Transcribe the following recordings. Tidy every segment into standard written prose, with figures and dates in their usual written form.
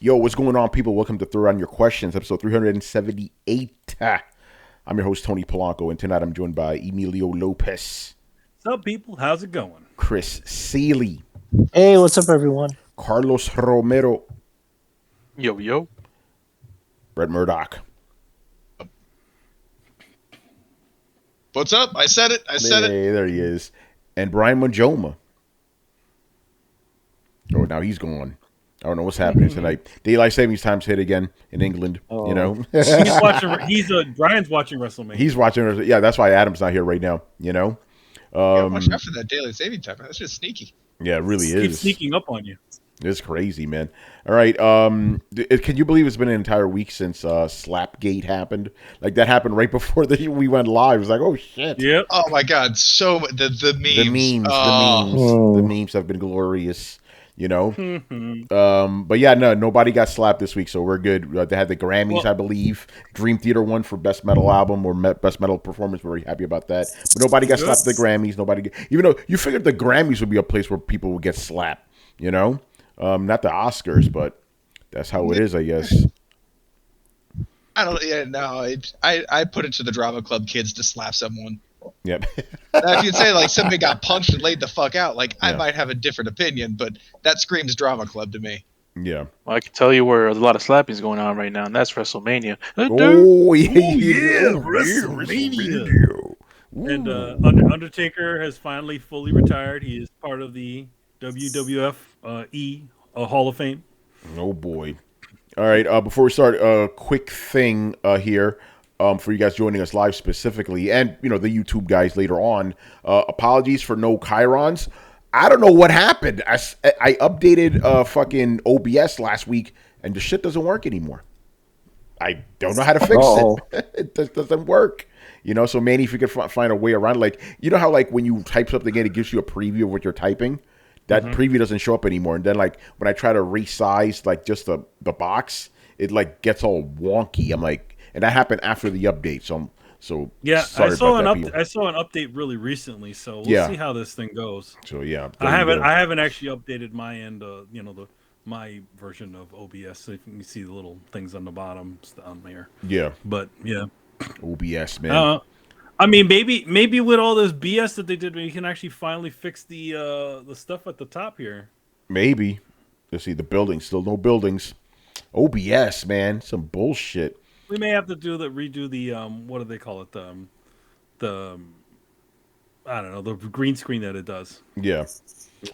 Yo, what's going on, people? Welcome to Throwdown Your Questions, episode 378. I'm your host, Tony Polanco, and tonight I'm joined by Emilio Lopez, What's up, people? How's it going? Chris Seeley, Hey, what's up, everyone? Carlos Romero, Yo, yo. Brett Murdoch. What's up? I said it. Hey, there he is. And Brian Majoma. Oh, now he's gone. I don't know what's happening tonight. Daylight savings time's hit again in England. Oh. You know, Brian's watching WrestleMania. he's watching. Yeah, that's why Adam's not here right now. You know, Watch out for that daily saving time. That's just sneaky. yeah, it really Keep is. sneaking up on you. It's crazy, man. All right. Can you believe it's been an entire week since Slapgate happened? Like that happened right before we went live. It's like, oh shit. Yep. Oh my god, so the memes. The memes have been glorious. You know. But yeah, nobody got slapped this week, so we're good. They had the Grammys, I believe. Dream Theater won for best metal album or best metal performance. Very happy about that. But nobody got slapped at the Grammys. Even though you figured the Grammys would be a place where people would get slapped. You know. Not the Oscars, but that's how it is, I guess. I don't. Yeah, no. I put it to the drama club kids to slap someone. Yep. Now, if you'd say like somebody got punched and laid the fuck out, like I Yeah. might have a different opinion, but that screams drama club to me. Yeah. Well, I can tell you where there's a lot of slappings going on right now, and that's WrestleMania. Oh yeah, WrestleMania. And Undertaker has finally fully retired. He is part of the WWF Hall of Fame. Oh boy. All right. Before we start, a quick thing here for you guys joining us live specifically, and the YouTube guys later on. Apologies for no Chirons. I don't know what happened. I updated fucking OBS last week, and the shit doesn't work anymore. I don't know how to fix it. It just doesn't work. So Manny, if you could find a way around, like, how like when you type something in, it gives you a preview of what you're typing. That preview doesn't show up anymore. And then like when I try to resize like just the box, it like gets all wonky. I'm like, and that happened after the update. So Yeah, sorry I saw about an that, I saw an update really recently, so we'll Yeah. see how this thing goes. So yeah, I haven't actually updated my end. My version of OBS, so you can see the little things on the bottom down there. Yeah, But yeah, OBS, man. I mean, maybe with all this BS that they did, we can actually finally fix the stuff at the top here. Maybe. Let's see the buildings. Still no buildings. OBS, man, some bullshit. We may have to redo the what do they call it, the I don't know, the green screen that it does. Yeah.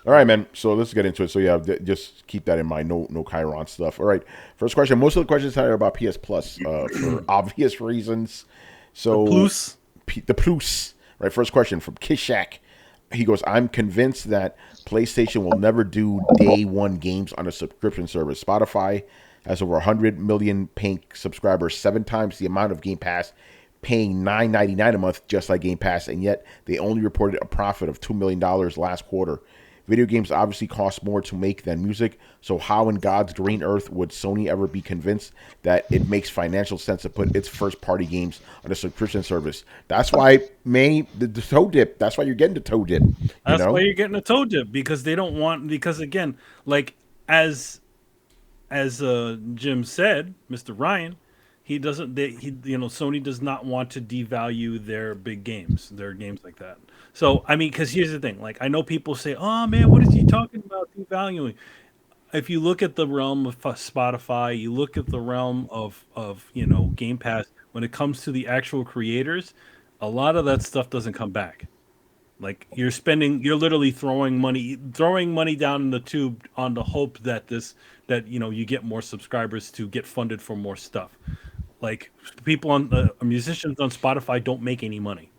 All right, man. So let's get into it. So yeah, just keep that in mind. No Chiron stuff. All right. First question. Most of the questions are about PS Plus for obvious reasons. So the plus. Right. First question from Kishak. He goes, I'm convinced that PlayStation will never do day one games on a subscription service. Spotify has over 100 million paying subscribers, 7 times the amount of Game Pass, paying $9.99 a month, just like Game Pass, and yet they only reported a profit of $2 million last quarter. Video games obviously cost more to make than music, so how in God's green earth would Sony ever be convinced that it makes financial sense to put its first-party games on a subscription service? That's why, man, the toe dip. That's why you're getting the toe dip. That's why you're getting a toe dip, because they don't want. Because again, like as Jim said, Mr. Ryan, he doesn't. Sony does not want to devalue their big games, their games like that. So I mean, because here's the thing: like I know people say, "Oh man, what is he talking about devaluing?" If you look at the realm of Spotify, you look at the realm of Game Pass. When it comes to the actual creators, a lot of that stuff doesn't come back. Like you're literally throwing money down in the tube on the hope that you get more subscribers to get funded for more stuff. Like musicians on Spotify don't make any money.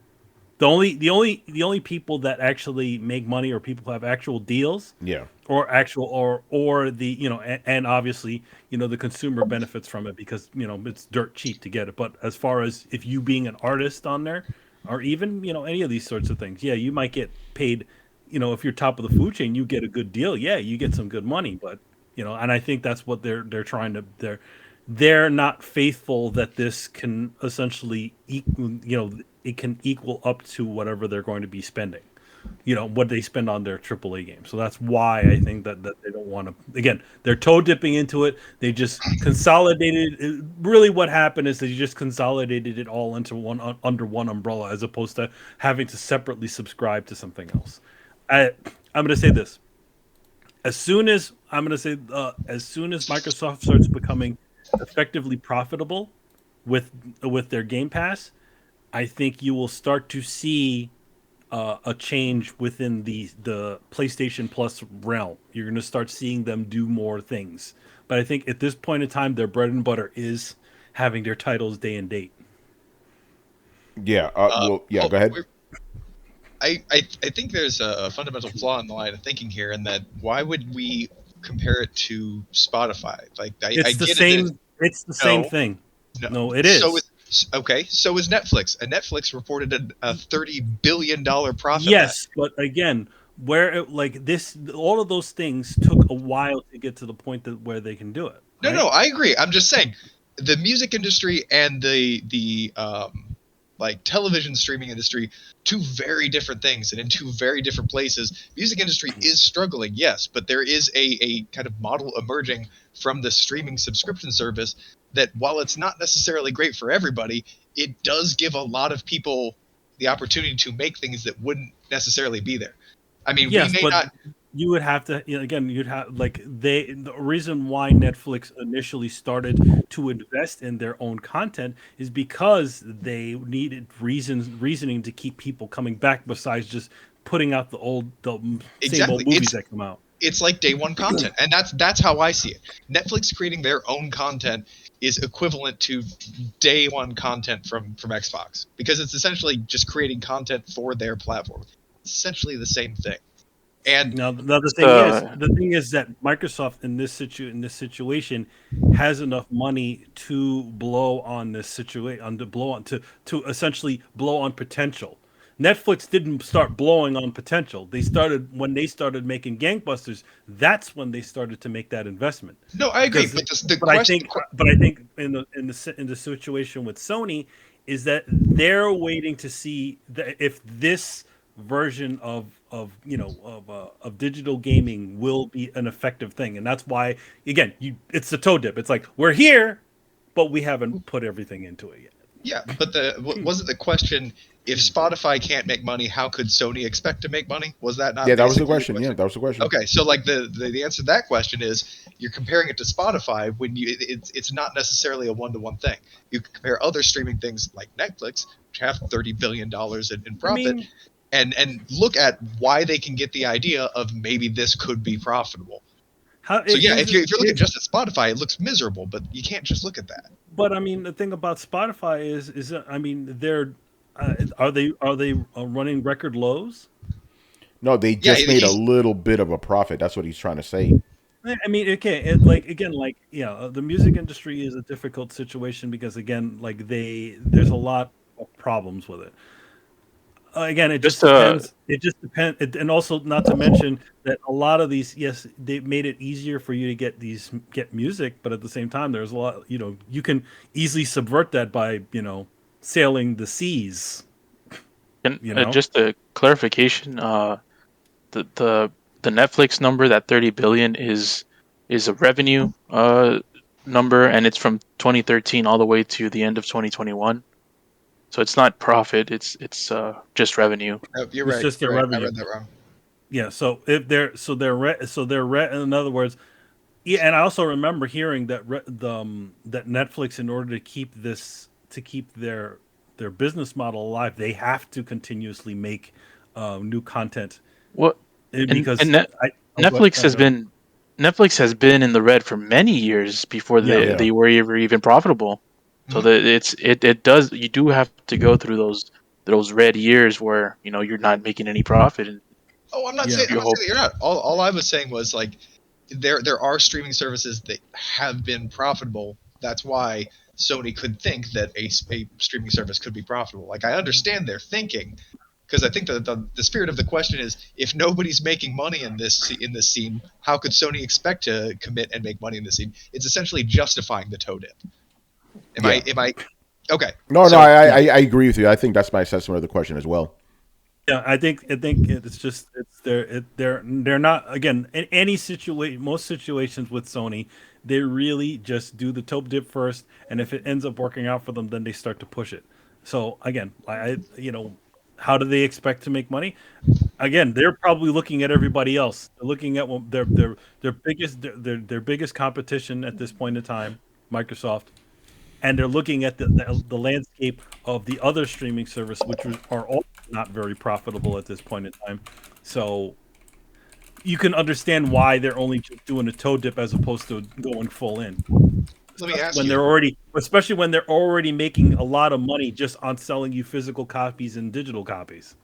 The only people that actually make money are people who have actual deals. Yeah. Or the and obviously the consumer benefits from it because it's dirt cheap to get it. But as far as if you being an artist on there, or even any of these sorts of things, yeah, you might get paid. If you're top of the food chain, you get a good deal. Yeah, you get some good money. But and I think that's what they're trying to. They're not faithful that this can essentially it can equal up to whatever they're going to be spending. what they spend on their AAA games. So that's why I think that they don't want to. Again, they're toe dipping into it. They just consolidated. Really, what happened is they just consolidated it all into under one umbrella, as opposed to having to separately subscribe to something else. I'm going to say this. As soon as Microsoft starts becoming effectively profitable with their Game Pass, I think you will start to see a change within the PlayStation Plus realm. You're going to start seeing them do more things. But I think at this point in time, their bread and butter is having their titles day and date. Yeah. Go ahead. I think there's a fundamental flaw in the line of thinking here, in that why would we compare it to Spotify? Like, It's the same. It's the same thing. No, it is. So is Netflix. And Netflix reported a $30 billion profit. Yes, but again, all of those things took a while to get to the point where they can do it. Right? No, I agree. I'm just saying, the music industry and the television streaming industry, two very different things and in two very different places. Music industry is struggling, yes, but there is a kind of model emerging from the streaming subscription service that, while it's not necessarily great for everybody, it does give a lot of people the opportunity to make things that wouldn't necessarily be there. I mean, yes, we may not. You would have to, again, you'd have, the reason why Netflix initially started to invest in their own content is because they needed reasoning to keep people coming back, besides just putting out the same old movies that come out. It's like day one content, and that's how I see it. Netflix creating their own content is equivalent to day one content from Xbox, because it's essentially just creating content for their platform. It's essentially the same thing. And now the thing is that Microsoft in this situation has enough money to blow on this situation, to essentially blow on potential. Netflix didn't start blowing on potential. When they started making gangbusters. That's when they started to make that investment. No, I agree. I think in the situation with Sony is that they're waiting to see if this version of digital gaming will be an effective thing, and that's why, again, it's the toe dip. It's like, we're here, but we haven't put everything into it yet. Yeah, but wasn't the question, if Spotify can't make money, how could Sony expect to make money? Was that not? Yeah, that was the question. Yeah, that was the question. Okay, so the answer to that question is, you're comparing it to Spotify when it's not necessarily a one-to-one thing. You can compare other streaming things like Netflix, which have $30 billion in profit, and look at why they can get the idea of maybe this could be profitable. If you're looking just at Spotify, it looks miserable, but you can't just look at that. But I mean, the thing about Spotify is they're are they running record lows? No, they just made a little bit of a profit. That's what he's trying to say. I mean, okay, the music industry is a difficult situation because, again, there's a lot of problems with it. Again, it just depends. It just depends, and also not to mention that a lot of these, yes, they made it easier for you to get music, but at the same time, there's a lot. You can easily subvert that by sailing the seas. And just a clarification, the Netflix number, that 30 billion, is a revenue number, and it's from 2013 all the way to the end of 2021. So it's not profit; it's just revenue. Oh, you're right. It's just their revenue. I read that wrong. Yeah. So if they're in other words, yeah. And I also remember hearing that that Netflix, in order to keep their business model alive, they have to continuously make new content. What? Because Netflix has been in the red for many years before they were ever even profitable. So you do have to go through those red years where you're not making any profit. I'm not saying that you're not. All I was saying was, like, there are streaming services that have been profitable. That's why Sony could think that a streaming service could be profitable. Like, I understand their thinking, because I think the spirit of the question is, if nobody's making money in this scene, how could Sony expect to commit and make money in this scene? It's essentially justifying the toe dip. Am I okay? No, I agree with you. I think that's my assessment of the question as well. Yeah, I think it's just they're not, again, in any situation, most situations with Sony, they really just do the toe dip first, and if it ends up working out for them, then they start to push it. So again, how do they expect to make money? Again, they're probably looking at everybody else. They're looking at their biggest their biggest competition at this point in time, Microsoft, and they're looking at the landscape of the other streaming service, are all not very profitable at this point in time. So you can understand why they're only just doing a toe dip as opposed to going full in. Let me ask When you. especially when they're already making a lot of money just on selling you physical copies and digital copies.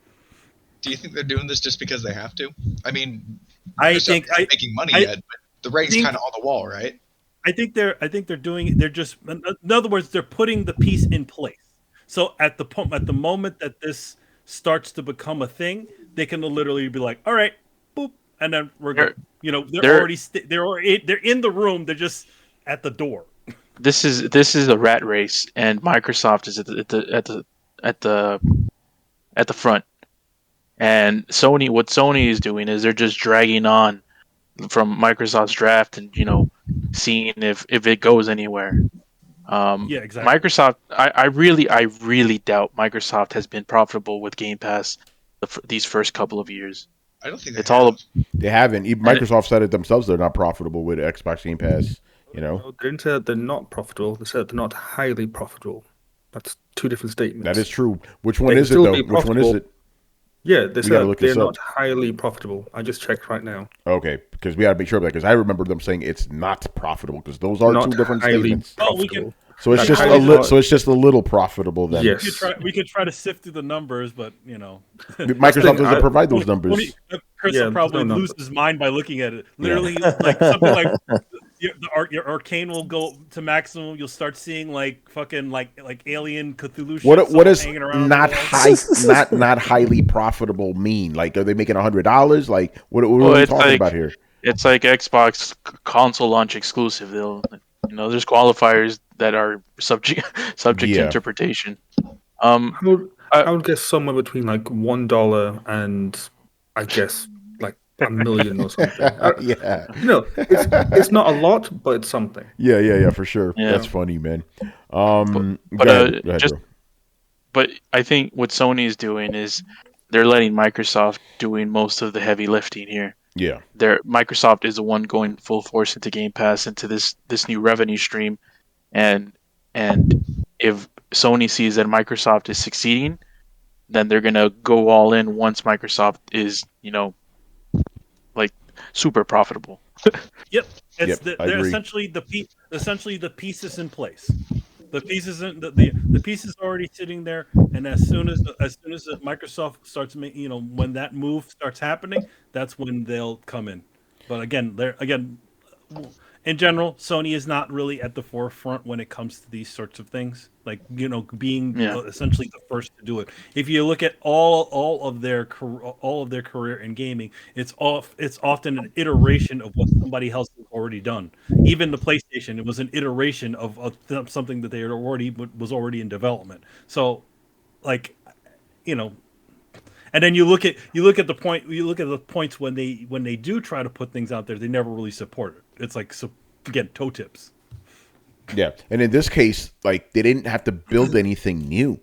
Do you think they're doing this just because they have to? I mean, I Microsoft think isn't making money I yet, but the writing's think kind of on the wall, right? I think they're doing it. They're just, in other words, they're putting the piece in place. So at the moment that this starts to become a thing, they can literally be like, "All right, boop," and then we're They're good. They're they're already they're in the room. They're just at the door. this is a rat race, and Microsoft is at the at the front. And what Sony is doing is they're just dragging on from Microsoft's draft, and seeing if it goes anywhere. Yeah, exactly. Microsoft, I really doubt Microsoft has been profitable with Game Pass these first couple of years. I don't think they It's have. all They haven't. Even and Microsoft said it themselves. They're not profitable with Xbox Game Pass. No, they didn't say that they're not profitable. They said they're not highly profitable. That's two different statements. That is true. Which one They can is it still though? be Which one is profitable. it? Yeah, they We gotta said look they're this up. not highly profitable. I just checked right now. Okay, because we gotta make sure of that. Because I remember them saying it's not profitable. Because those are Not two different highly statements. Oh, we can. profitable. So it's Not just highly so it's just a little profitable then. Yes. We could try to sift through the numbers, but Microsoft thing, doesn't provide those numbers. Chris Yeah, will there's probably no lose numbers. his mind by looking at it. Yeah. Literally, like something like your arcane will go to maximum. You'll start seeing like fucking like alien Cthulhu shit. What is hanging around not on the walls. not highly profitable mean? Like, are they making $100? Like, what are well, we it's talking like about here? it's like Xbox console launch exclusive. There's qualifiers that are subject to Yeah, interpretation. I would, Uh, I would guess somewhere between like $1 and I guess like $1 million or something. yeah, It's not a lot, but it's something. yeah, for sure. yeah, That's funny, man. but Go ahead, just bro. but I think what Sony is doing is they're letting Microsoft doing most of the heavy lifting here. Yeah, Microsoft is the one going full force into Game Pass, into this new revenue stream, and and if Sony sees that Microsoft is succeeding, then they're gonna go all in once Microsoft is like super profitable. Yep, I they're agree. essentially the pieces in place. The pieces in the pieces already sitting there, and as soon as Microsoft starts making, when that move starts happening, that's when they'll come in. But again, in general, Sony is not really at the forefront when it comes to these sorts of things. Like, being Yeah, essentially the first to do it. If you look at all of their career in gaming, it's often an iteration of what somebody else has already done. Even the PlayStation, it was an iteration of something that they had was already in development. So, like, you know, and then you look at the points when they do try to put things out there, they never really support it. It's like, so again, toe tips. Yeah, and in this case, like, they didn't have to build anything new.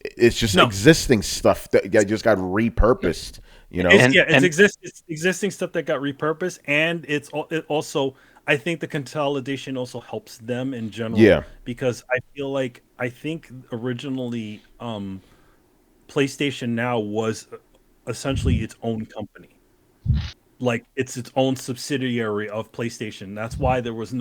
It's just No, existing stuff that just got repurposed. You know? it's and yeah, and it's existing stuff that got repurposed, and it also, I think the consolidation also helps them in general, Yeah, because I think originally, PlayStation Now was essentially its own company. Like, it's its own subsidiary of PlayStation. That's why there was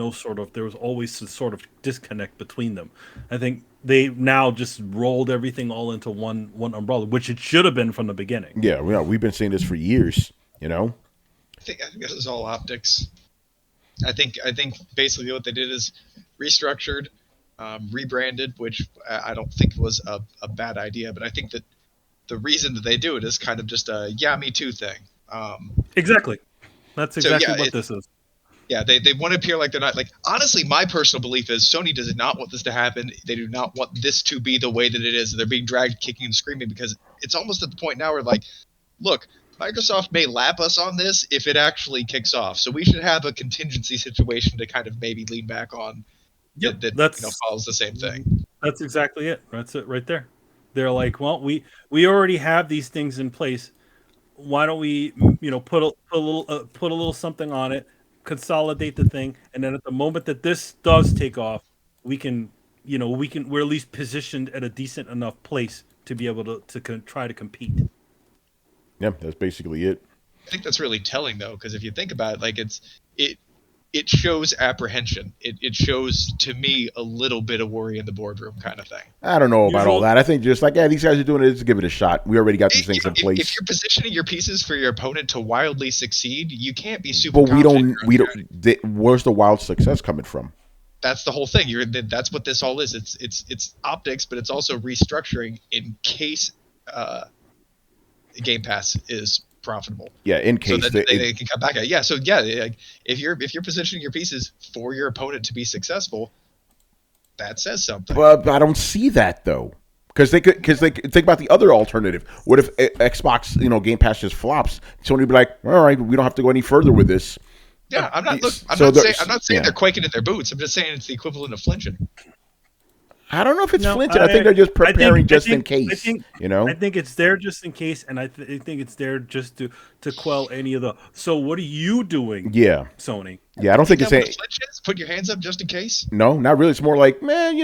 always a sort of disconnect between them. I think they now just rolled everything all into one umbrella, which it should have been from the beginning. yeah. We've been saying this for years. You know? I think this is all optics. I think basically what they did is restructured, rebranded, which I don't think was a bad idea. But I think that the reason that they do it is kind of just a yeah, me too thing. Exactly. That's So exactly yeah, what this is. Yeah, they want to appear like they're not. Like, honestly, my personal belief is Sony does not want this to happen. They do not want this to be the way that it is. They're being dragged kicking and screaming because it's almost at the point now where, like, look, Microsoft may lap us on this if it actually kicks off. So we should have a contingency situation to kind of maybe lean back on that follows the same thing. That's exactly it. That's it right there. They're like, well, we already have these things in place. Why don't we, put a little something on it, consolidate the thing, and then at the moment that this does take off, we're at least positioned at a decent enough place to be able to try to compete. Yeah, that's basically it. I think that's really telling, though, because if you think about it, like it shows apprehension. It shows, to me, a little bit of worry in the boardroom kind of thing. I don't know about all that. I think just like, yeah, these guys are doing it. Let's give it a shot. We already got these things in place. If you're positioning your pieces for your opponent to wildly succeed, you can't be super. But we don't. Where's the wild success coming from? That's the whole thing. That's what this all is. It's optics, but it's also restructuring in case Game Pass is profitable. Yeah, in case so that they can come back at it. Yeah. So yeah, like, if you're positioning your pieces for your opponent to be successful, that says something. But I don't see that though, because they think about the other alternative. What if Xbox, Game Pass just flops? Sony would be like, all right, we don't have to go any further with this. Yeah, I'm not saying they're quaking in their boots. I'm just saying it's the equivalent of flinching. I don't know if it's flinching. I think they're just preparing in case. I think it's there just in case, and I think it's there just to quell any of the. So what are you doing? Yeah, Sony. Yeah, I don't think it's saying. Put your hands up just in case. No, not really. It's more like, man,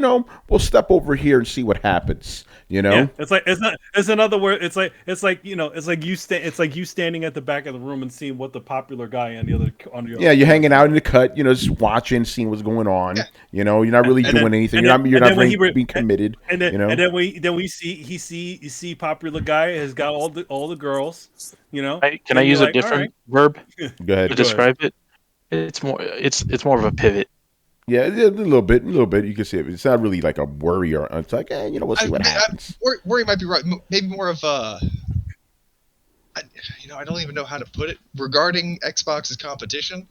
we'll step over here and see what happens. Yeah, it's like it's another word. It's like you standing at the back of the room and seeing what the popular guy on the other. Yeah, you're hanging out in the cut, just watching, seeing what's going on. Yeah. You're not really doing anything. You're not being committed. And then we see popular guy has got all the girls. Can I use a different verb? Go ahead to describe it. It's more of a pivot. Yeah, a little bit. You can see it. It's not really like a worry or it's like, we'll see what happens. Worry might be right. Maybe more of a. I don't even know how to put it regarding Xbox's competition.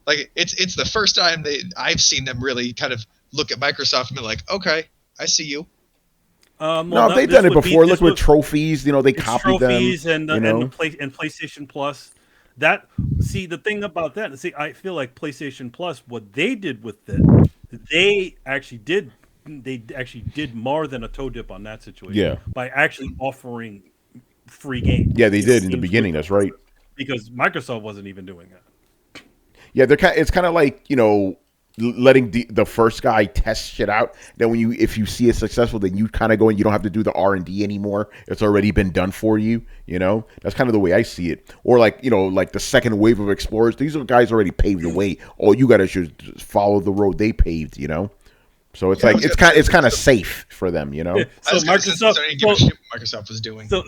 Like it's the first time I've seen them really kind of look at Microsoft and be like, okay, I see you. No, they've done it before. Look with trophies. They copied trophies them. and PlayStation Plus. The thing about that, I feel like PlayStation Plus, what they did with it, they actually did more than a toe dip on that situation. Yeah. By actually offering free games. Yeah, they did in the beginning. That's right. Because Microsoft wasn't even doing that. Yeah, it's kind of like, letting the first guy test shit out. Then if you see it successful, then you kind of go and you don't have to do the R&D anymore. It's already been done for you. That's kind of the way I see it. Or like the second wave of explorers. These are guys already paved the way. All you got to just follow the road they paved. So it's it's kind of safe for them. So Microsoft was doing. So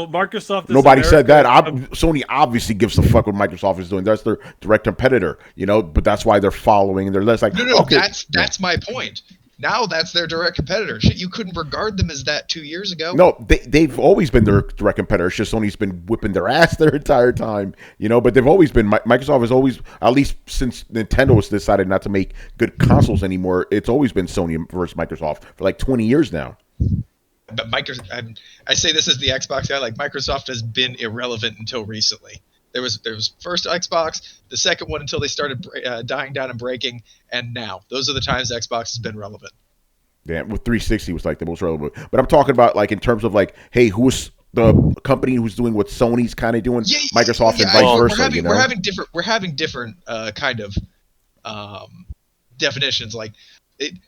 Microsoft. Nobody said that. Sony obviously gives a fuck what Microsoft is doing. That's their direct competitor. But that's why they're following. They're less like no. Okay. That's my point. Now that's their direct competitor. Shit, you couldn't regard them as that 2 years ago. No, they've always been their direct competitor. It's just Sony's been whipping their ass their entire time, But they've always been. Microsoft has always, at least since Nintendo has decided not to make good consoles anymore, it's always been Sony versus Microsoft for like 20 years now. But Microsoft, I say this as the Xbox guy. Like, Microsoft has been irrelevant until recently. There was first Xbox, the second one until they started dying down and breaking, and now those are the times Xbox has been relevant. Yeah, with 360 was like the most relevant. But I'm talking about like in terms of like, hey, who's the company who's doing what Sony's kind of doing, Microsoft and vice versa. We're having different kind of definitions. Like,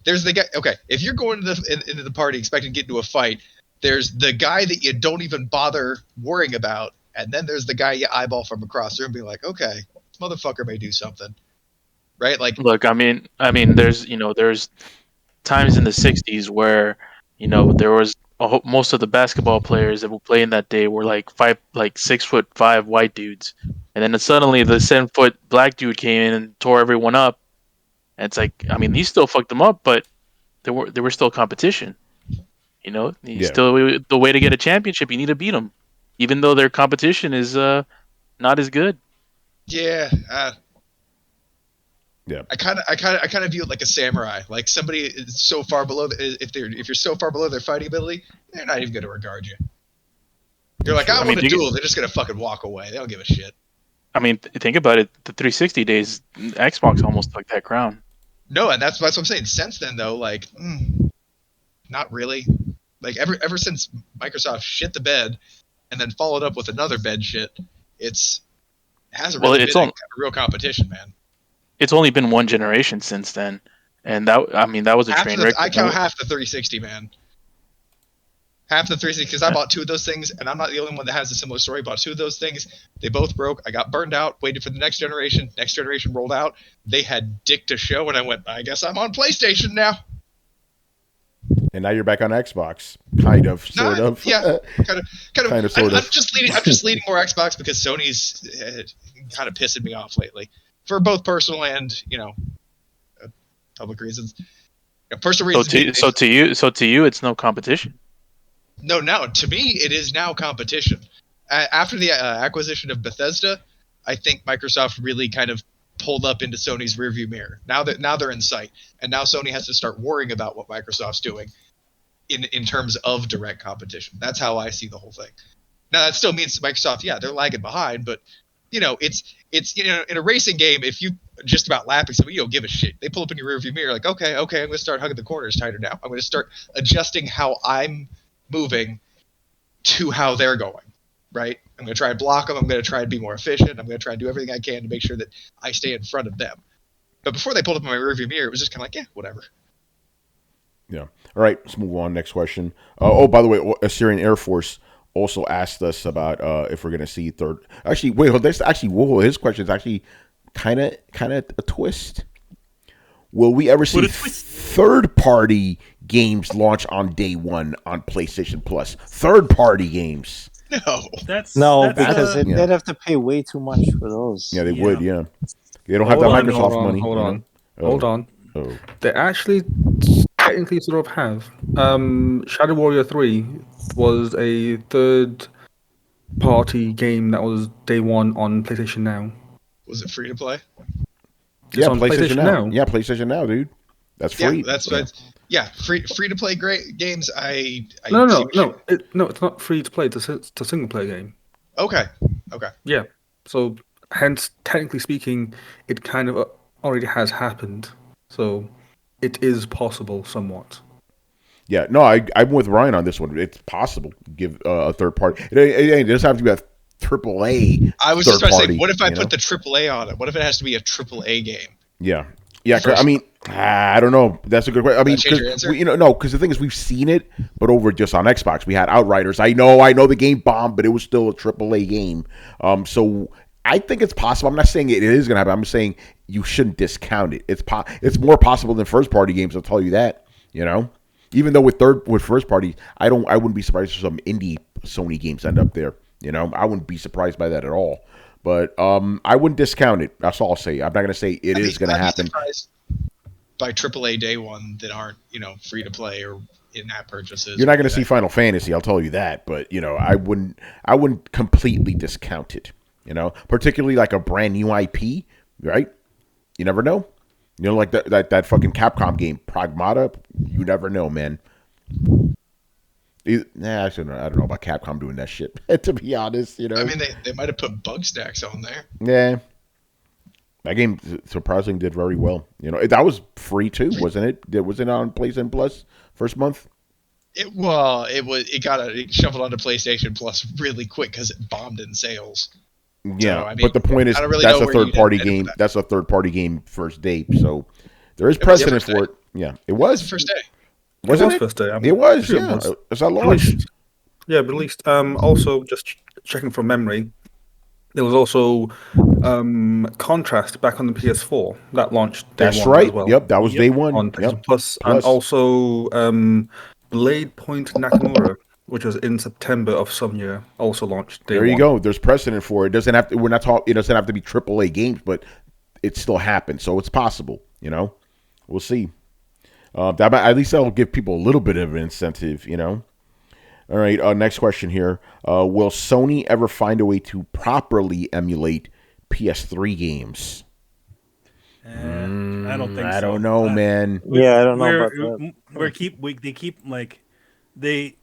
there's the guy. Okay, if you're going into the party expecting to get into a fight, there's the guy that you don't even bother worrying about. And then there's the guy you eyeball from across the room, being like, "Okay, this motherfucker may do something." Right? Like, look, I mean, there's times in the '60s where there was most of the basketball players that were playing that day were like 6'5" white dudes, and then suddenly the 7-foot black dude came in and tore everyone up. And it's like, I mean, he still fucked them up, but they were still competition. Still the way to get a championship, you need to beat them. Even though their competition is not as good. Yeah, Yeah. I kind of view it like a samurai. Like somebody is so far below, if you're so far below their fighting ability, they're not even going to regard you. You're like, I want a duel. They're just going to fucking walk away. They don't give a shit. I mean, think about it. The 360 days, Xbox almost took that crown. No, and that's what I'm saying. Since then, though, like, not really. Like ever since Microsoft shit the bed, and then followed up with another bed shit, hasn't really been a real competition, man. It's only been one generation since then, and that was a train wreck. I count half the 360, man. Half the 360, because I bought two of those things, and I'm not the only one that has a similar story. Bought two of those things. They both broke. I got burned out, waited for the next generation. Next generation rolled out. They had dick to show, and I went, I guess I'm on PlayStation now. And now you're back on Xbox. Kind of, sort of. Yeah, kind of, sort of. I'm just leaning more Xbox because Sony's kind of pissing me off lately. For both personal and, public reasons. Personal reasons. So to you, it's no competition. No, to me, it is now competition. After the acquisition of Bethesda, I think Microsoft really kind of pulled up into Sony's rearview mirror. Now they're in sight, and now Sony has to start worrying about what Microsoft's doing in terms of direct competition. That's how I see the whole thing. Now that still means Microsoft, they're lagging behind, but it's in a racing game, if you just about lapping somebody, you don't give a shit. They pull up in your rearview mirror like, okay, I'm going to start hugging the corners tighter now. I'm going to start adjusting how I'm moving to how they're going, right? I'm going to try and block them. I'm going to try and be more efficient. I'm going to try and do everything I can to make sure that I stay in front of them. But before they pulled up in my rearview mirror, it was just kind of like, whatever. Yeah. All right, let's move on. Next question. By the way, Assyrian Air Force also asked us about if we're going to see third. Actually, wait. His question is actually kind of a twist. Will we ever see third-party games launch on day one on PlayStation Plus? Third-party games. No. Because they'd have to pay way too much for those. Yeah, they would, yeah. They don't have that Microsoft money. Hold on. Oh. They actually technically sort of have. Shadow Warrior 3 was a third-party game that was day one on PlayStation Now. Was it free to play? Yeah, PlayStation Now. Yeah, PlayStation Now, dude. That's free. Free to play great games. No. It's not free to play. It's a single player game. Okay. Yeah. So, hence, technically speaking, it kind of already has happened. So, it is possible somewhat. Yeah. No, I'm with Ryan on this one. It's possible to give a third party. It doesn't have to be a AAA. I was just about to say, what if I put the AAA on it? What if it has to be a AAA game? Yeah. I mean, I don't know. That's a good question. I mean, because the thing is, we've seen it, but over just on Xbox, we had Outriders. I know the game bombed, but it was still a AAA game. So I think it's possible. I'm not saying it is going to happen. I'm saying you shouldn't discount it. It's more possible than first party games. I'll tell you that. Even though with first party, I wouldn't be surprised if some indie Sony games end up there. I wouldn't be surprised by that at all. But I wouldn't discount it. That's all I'll say. I'm not going to say it is going to happen. By AAA day one that aren't, free to play or in-app purchases. You're not going to see Final Fantasy, I'll tell you that. But I wouldn't completely discount it. Particularly like a brand new IP, right? You never know. Like that fucking Capcom game, Pragmata. You never know, man. I don't know about Capcom doing that shit. To be honest, I mean, they might have put Bugstacks on there. Yeah, that game surprisingly did very well. That was free too, wasn't it? Was it on PlayStation Plus first month? It got shuffled onto PlayStation Plus really quick because it bombed in sales. Yeah, so, but the point is, that's a third party game. That's a third party game first day, so there is precedent for it. Yeah, it was first day. Wasn't it? First day. It was, yeah. It's at launch. Yeah, but at least also just checking from memory, there was also Contrast back on the PS4 that launched day one. That's right. As well. Yep, that was day one. On PlayStation Plus, and also Blade Point Nakamura, which was in September of some year, also launched day one. There you go. There's precedent for it. It doesn't have to. We're not talking. It doesn't have to be AAA games, but it still happens. So it's possible. We'll see. At least that'll give people a little bit of an incentive, All right, next question here. Will Sony ever find a way to properly emulate PS3 games? I don't think so. I don't know, man. Yeah, I don't know about that. They keep like they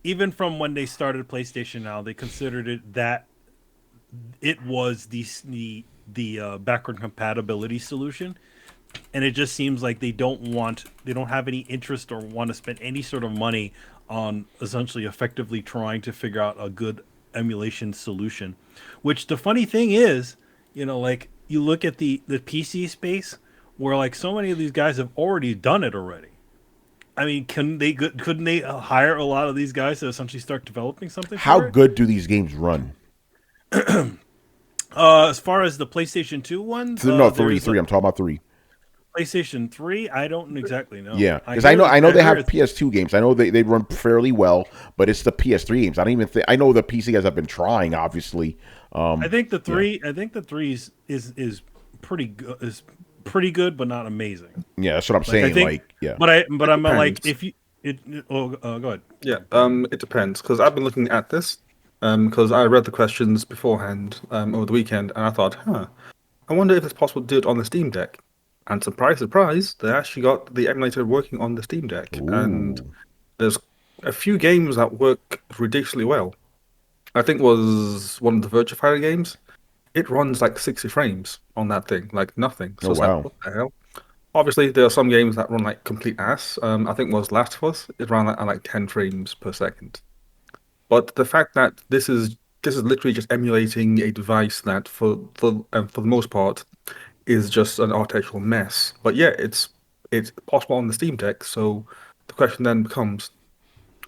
even from when they started PlayStation now, they considered it that it was the backward compatibility solution, and it just seems like they don't have any interest or want to spend any sort of money on essentially effectively trying to figure out a good emulation solution. Which the funny thing is, like you look at the PC space where like so many of these guys have already done it already. I mean, couldn't they hire a lot of these guys to essentially start developing something? How good do these games run? As far as the PlayStation 2 ones, No, three. I'm talking about 3. PlayStation 3, I don't exactly know. Yeah, because I know they have PS2 games. I know they run fairly well, but it's the PS3 games. I don't even think I know the PC guys have been trying. Obviously, I think the 3. Yeah. I think the 3 is pretty good. Is pretty good, but not amazing. Yeah, that's what I'm saying. Yeah, but I'm like if you go ahead. Yeah, it depends because I've been looking at this because I read the questions beforehand over the weekend, and I thought, I wonder if it's possible to do it on the Steam Deck. And surprise, surprise, they actually got the emulator working on the Steam Deck. Ooh. And there's a few games that work ridiculously well. I think it was one of the Virtua Fighter games. It runs like 60 frames on that thing, like nothing. So it's like, what the hell? Obviously, there are some games that run like complete ass. I think it was Last of Us. It ran at like 10 frames per second. But the fact that this is literally just emulating a device that, for the most part, is just an architectural mess. But yeah, it's possible on the Steam Deck. So the question then becomes,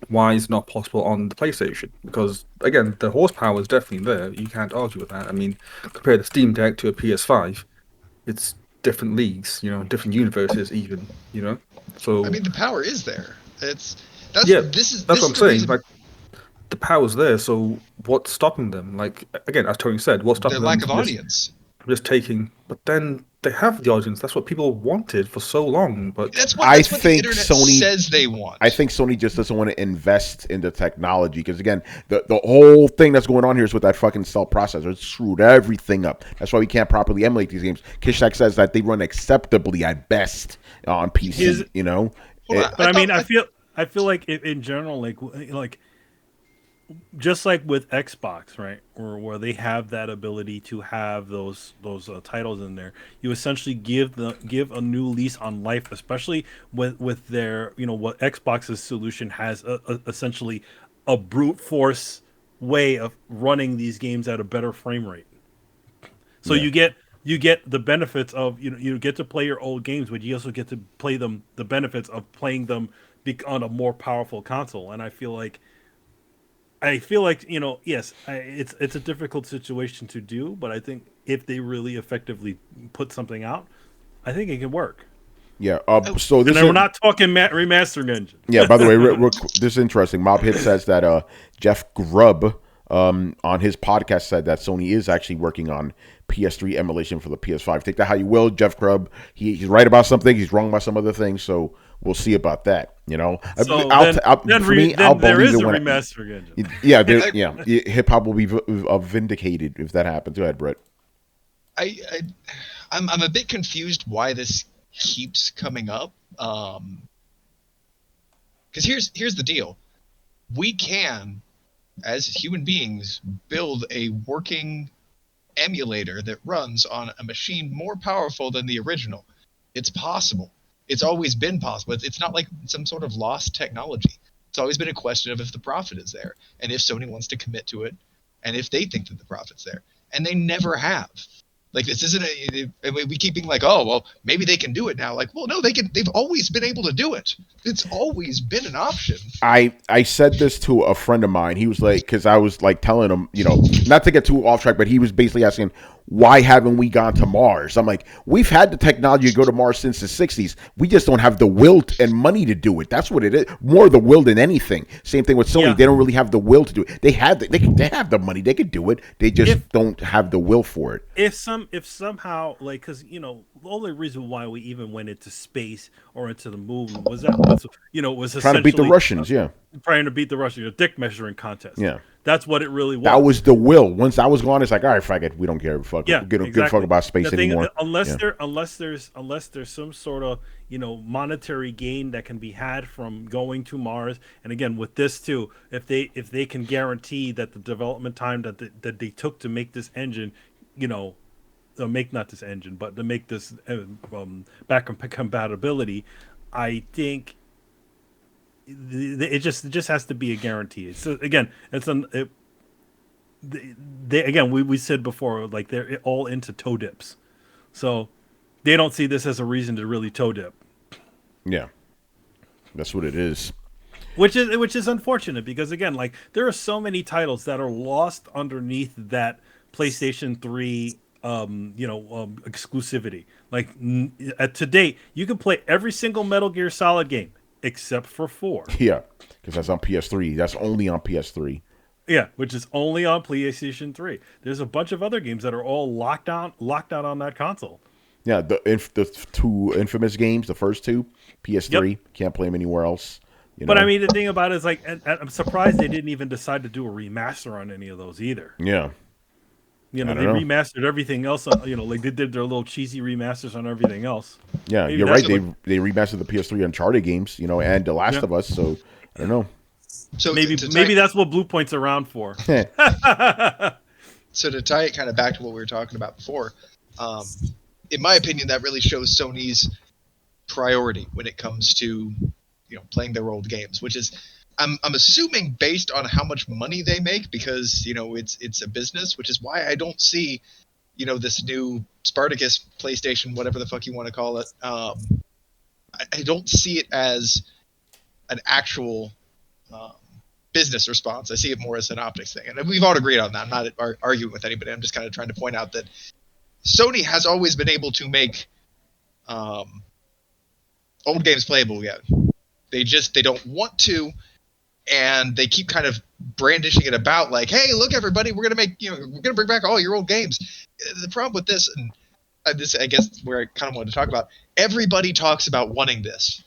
why is it not possible on the PlayStation? Because again, the horsepower is definitely there. You can't argue with that. I mean, compare the Steam Deck to a PS5, it's different leagues, different universes even, So I mean, the power is there. That's what I'm saying. Like, the power's there. So what's stopping them? Like, again, as Tony said, what's stopping them? The lack of audience. Just taking, but then they have the audience. That's what people wanted for so long. But that's what the internet Sony says they want. I think Sony just doesn't want to invest in the technology because again, the whole thing that's going on here is with that fucking cell processor. It's screwed everything up. That's why we can't properly emulate these games. Kishak says that they run acceptably at best on PC. I feel like in general, like. Just like with Xbox, right, or where they have that ability to have those titles in there, you essentially give a new lease on life, especially with their what Xbox's solution has essentially a brute force way of running these games at a better frame rate. So you get the benefits of you get to play your old games, but you also get to play the benefits of playing them on a more powerful console, and I feel like yes, it's a difficult situation to do, but I think if they really effectively put something out, I think it can work. Yeah. So this we're not talking remastering engine. Yeah. By the way, this is interesting. Mobhit says that Jeff Grubb on his podcast said that Sony is actually working on PS3 emulation for the PS5. Take that how you will, Jeff Grubb. He's right about something. He's wrong about some other things. So we'll see about that. So there is a remaster engine. Yeah, hip hop will be vindicated if that happens. Go ahead, Brett. I'm a bit confused why this keeps coming up. Because here's the deal: we can, as human beings, build a working emulator that runs on a machine more powerful than the original. It's possible. It's always been possible. It's not like some sort of lost technology. It's always been a question of if the profit is there and if Sony wants to commit to it and if they think that the profit's there. And they never have. Like, this isn't we keep being like, oh, well, maybe they can do it now. Like, well, no, they've always been able to do it. It's always been an option. I said this to a friend of mine. He was like, because I was like telling him, not to get too off track, but he was basically asking, why haven't we gone to Mars? I'm like, we've had the technology to go to Mars since the 60s. We just don't have the will and money to do it. That's what it is. More the will than anything. Same thing with Sony. Yeah. They don't really have the will to do it. They have the money. They could do it. They just don't have the will for it. If somehow, like, because, the only reason why we even went into space or into the moon was that, was trying to beat the Russians, trying to beat the Russians, a dick measuring contest. Yeah. That's what it really was. That was the will. Once I was gone, it's like, all right, fuck it. We don't care. Fuck. Yeah, Give a fuck about space anymore. Unless there's some sort of monetary gain that can be had from going to Mars. And again, with this too, if they can guarantee that the development time that they took to make this engine, make not this engine, but to make this back compatibility, I think it just has to be a guarantee. So again, we said before, like, they're all into toe dips, so they don't see this as a reason to really toe dip. Yeah, that's what it is. Which is unfortunate, because again, like, there are so many titles that are lost underneath that PlayStation 3 exclusivity. Like, to date, you can play every single Metal Gear Solid game except for 4. Yeah, because that's on PS3. That's only on PS3. Yeah, which is only on PlayStation 3. There's a bunch of other games that are all locked out on that console. Yeah, the 2 infamous games, the first 2, PS3, can't play them anywhere else. But I mean, the thing about it is, like, I'm surprised they didn't even decide to do a remaster on any of those either. Yeah. They remastered everything else. Like, they did their little cheesy remasters on everything else. Yeah, maybe you're right. They remastered the PS3 Uncharted games, and The Last of Us. So I don't know. So maybe that's what Blue Point's around for. So to tie it kind of back to what we were talking about before, in my opinion, that really shows Sony's priority when it comes to playing their old games, which is, I'm assuming, based on how much money they make, because it's a business, which is why I don't see this new Spartacus PlayStation, whatever the fuck you want to call it. I don't see it as an actual business response. I see it more as an optics thing, and we've all agreed on that. I'm not arguing with anybody. I'm just kind of trying to point out that Sony has always been able to make old games playable again. They don't want to, and they keep kind of brandishing it about like, hey, look, everybody, we're gonna bring back all your old games. The problem with this, and this, I guess, where I kind of wanted to talk about, everybody talks about wanting this.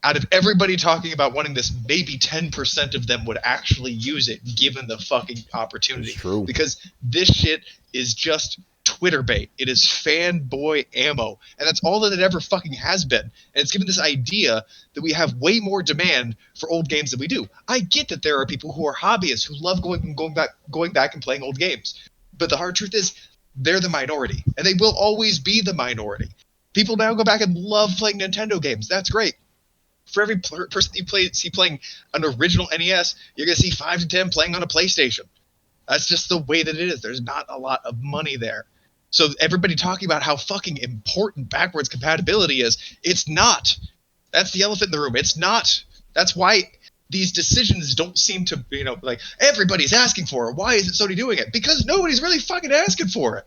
Out of everybody talking about wanting this, maybe 10% of them would actually use it, given the fucking opportunity. That's true. Because this shit is just Twitter bait. It is fanboy ammo, and that's all that it ever fucking has been. And it's given this idea that we have way more demand for old games than we do. I get that there are people who are hobbyists who love going back and playing old games, but the hard truth is they're the minority, and they will always be the minority. People now go back and love playing Nintendo games. That's great. For every person you see playing an original NES, you're going to see 5 to 10 playing on a PlayStation. That's just the way that it is. There's not a lot of money there. So everybody talking about how fucking important backwards compatibility is, it's not. That's the elephant in the room. It's not. That's why these decisions don't seem to, like, everybody's asking for it. Why isn't Sony doing it? Because nobody's really fucking asking for it.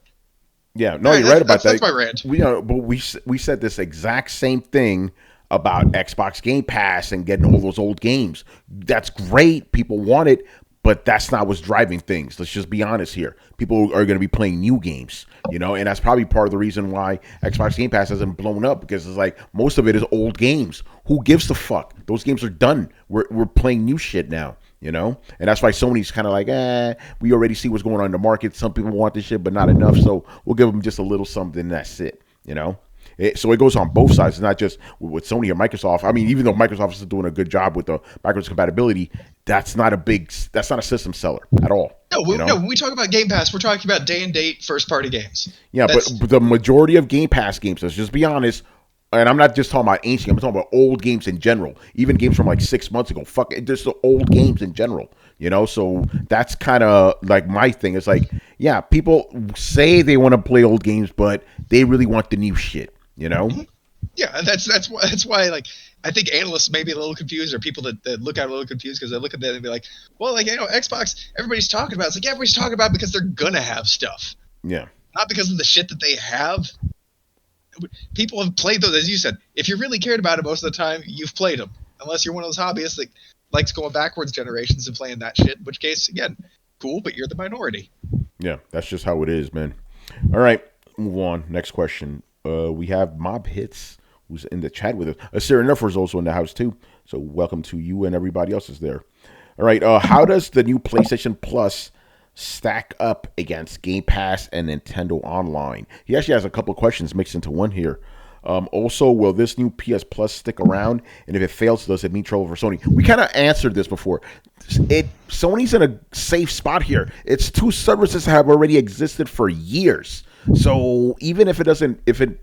Yeah, no, you're right about that. That's my rant. But we said this exact same thing about Xbox Game Pass and getting all those old games. That's great. People want it, but that's not what's driving things. Let's just be honest here. People are going to be playing new games, and that's probably part of the reason why Xbox Game Pass hasn't blown up, because it's like most of it is old games. Who gives a fuck? Those games are done. We're playing new shit now, and that's why Sony's kind of like, we already see what's going on in the market. Some people want this shit, but not enough, so we'll give them just a little something, and that's it, So it goes on both sides. It's not just with Sony or Microsoft. I mean, even though Microsoft is doing a good job with the backwards compatibility, that's not a system seller at all. No, when we talk about Game Pass, we're talking about day and date first party games. Yeah, but the majority of Game Pass games, let's just be honest, and I'm not just talking about ancient, I'm talking about old games in general. Even games from like 6 months ago. Fuck it, just the old games in general. So that's kind of like my thing. It's like, yeah, people say they want to play old games, but they really want the new shit. Mm-hmm. Yeah, that's why like I think analysts may be a little confused, or people that look at it a little confused, because they look at that and be like, well, like, Xbox, everybody's talking about it. It's like, yeah, everybody's talking about it because they're gonna have stuff. Yeah. Not because of the shit that they have. People have played those, as you said. If you really cared about it most of the time, you've played them. Unless you're one of those hobbyists that likes going backwards generations and playing that shit, in which case, again, cool, but you're the minority. Yeah, that's just how it is, man. All right, move on. Next question. We have Mob Hits, who's in the chat with us. Assyrian Nuffer is also in the house too. So welcome to you and everybody else is there. All right. How does the new PlayStation Plus stack up against Game Pass and Nintendo Online? He actually has a couple of questions mixed into one here. Also, will this new PS Plus stick around? And if it fails, does it mean trouble for Sony? We kind of answered this before. Sony's in a safe spot here. It's two services that have already existed for years. So even if it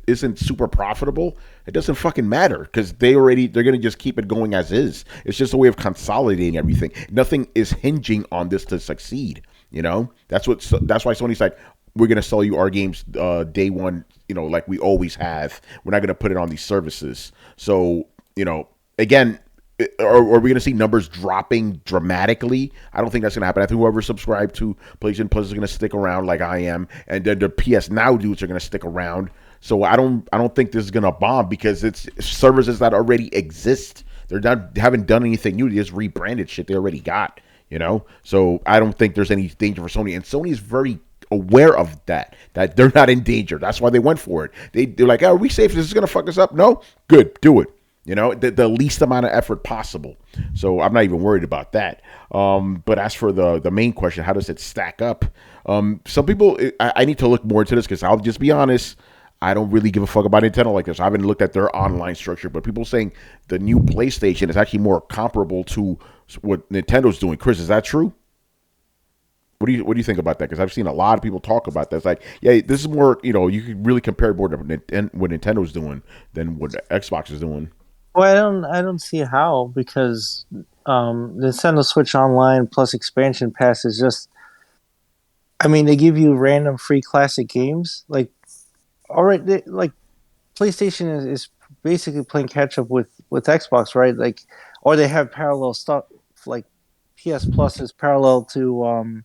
isn't super profitable, it doesn't fucking matter because they're gonna just keep it going as is. It's just a way of consolidating everything. Nothing is hinging on this to succeed. You know, that's why Sony's like, we're gonna sell you our games day one. You know, like we always have. We're not gonna put it on these services. So again. Are we going to see numbers dropping dramatically? I don't think that's going to happen. I think whoever subscribed to PlayStation Plus is going to stick around like I am, and then the PS Now dudes are going to stick around. So I don't think this is going to bomb because it's services that already exist. They haven't done anything new. They just rebranded shit they already got. So I don't think there's any danger for Sony, and Sony is very aware of that they're not in danger. That's why they went for it. They're like, are we safe? This is going to fuck us up? No, good, do it. The least amount of effort possible. So I'm not even worried about that. But as for the main question, how does it stack up? Some people, I need to look more into this because I'll just be honest, I don't really give a fuck about Nintendo like this. I haven't looked at their online structure, but people saying the new PlayStation is actually more comparable to what Nintendo's doing. Chris, is that true? What do you think about that? Because I've seen a lot of people talk about that. It's like, yeah, this is more, you can really compare more to what Nintendo's doing than what Xbox is doing. Well, I don't see how, because Nintendo Switch Online plus expansion pass is just, they give you random free classic games. Like, all right, like PlayStation is basically playing catch up with Xbox, right? Like, or they have parallel stuff. Like PS Plus is parallel to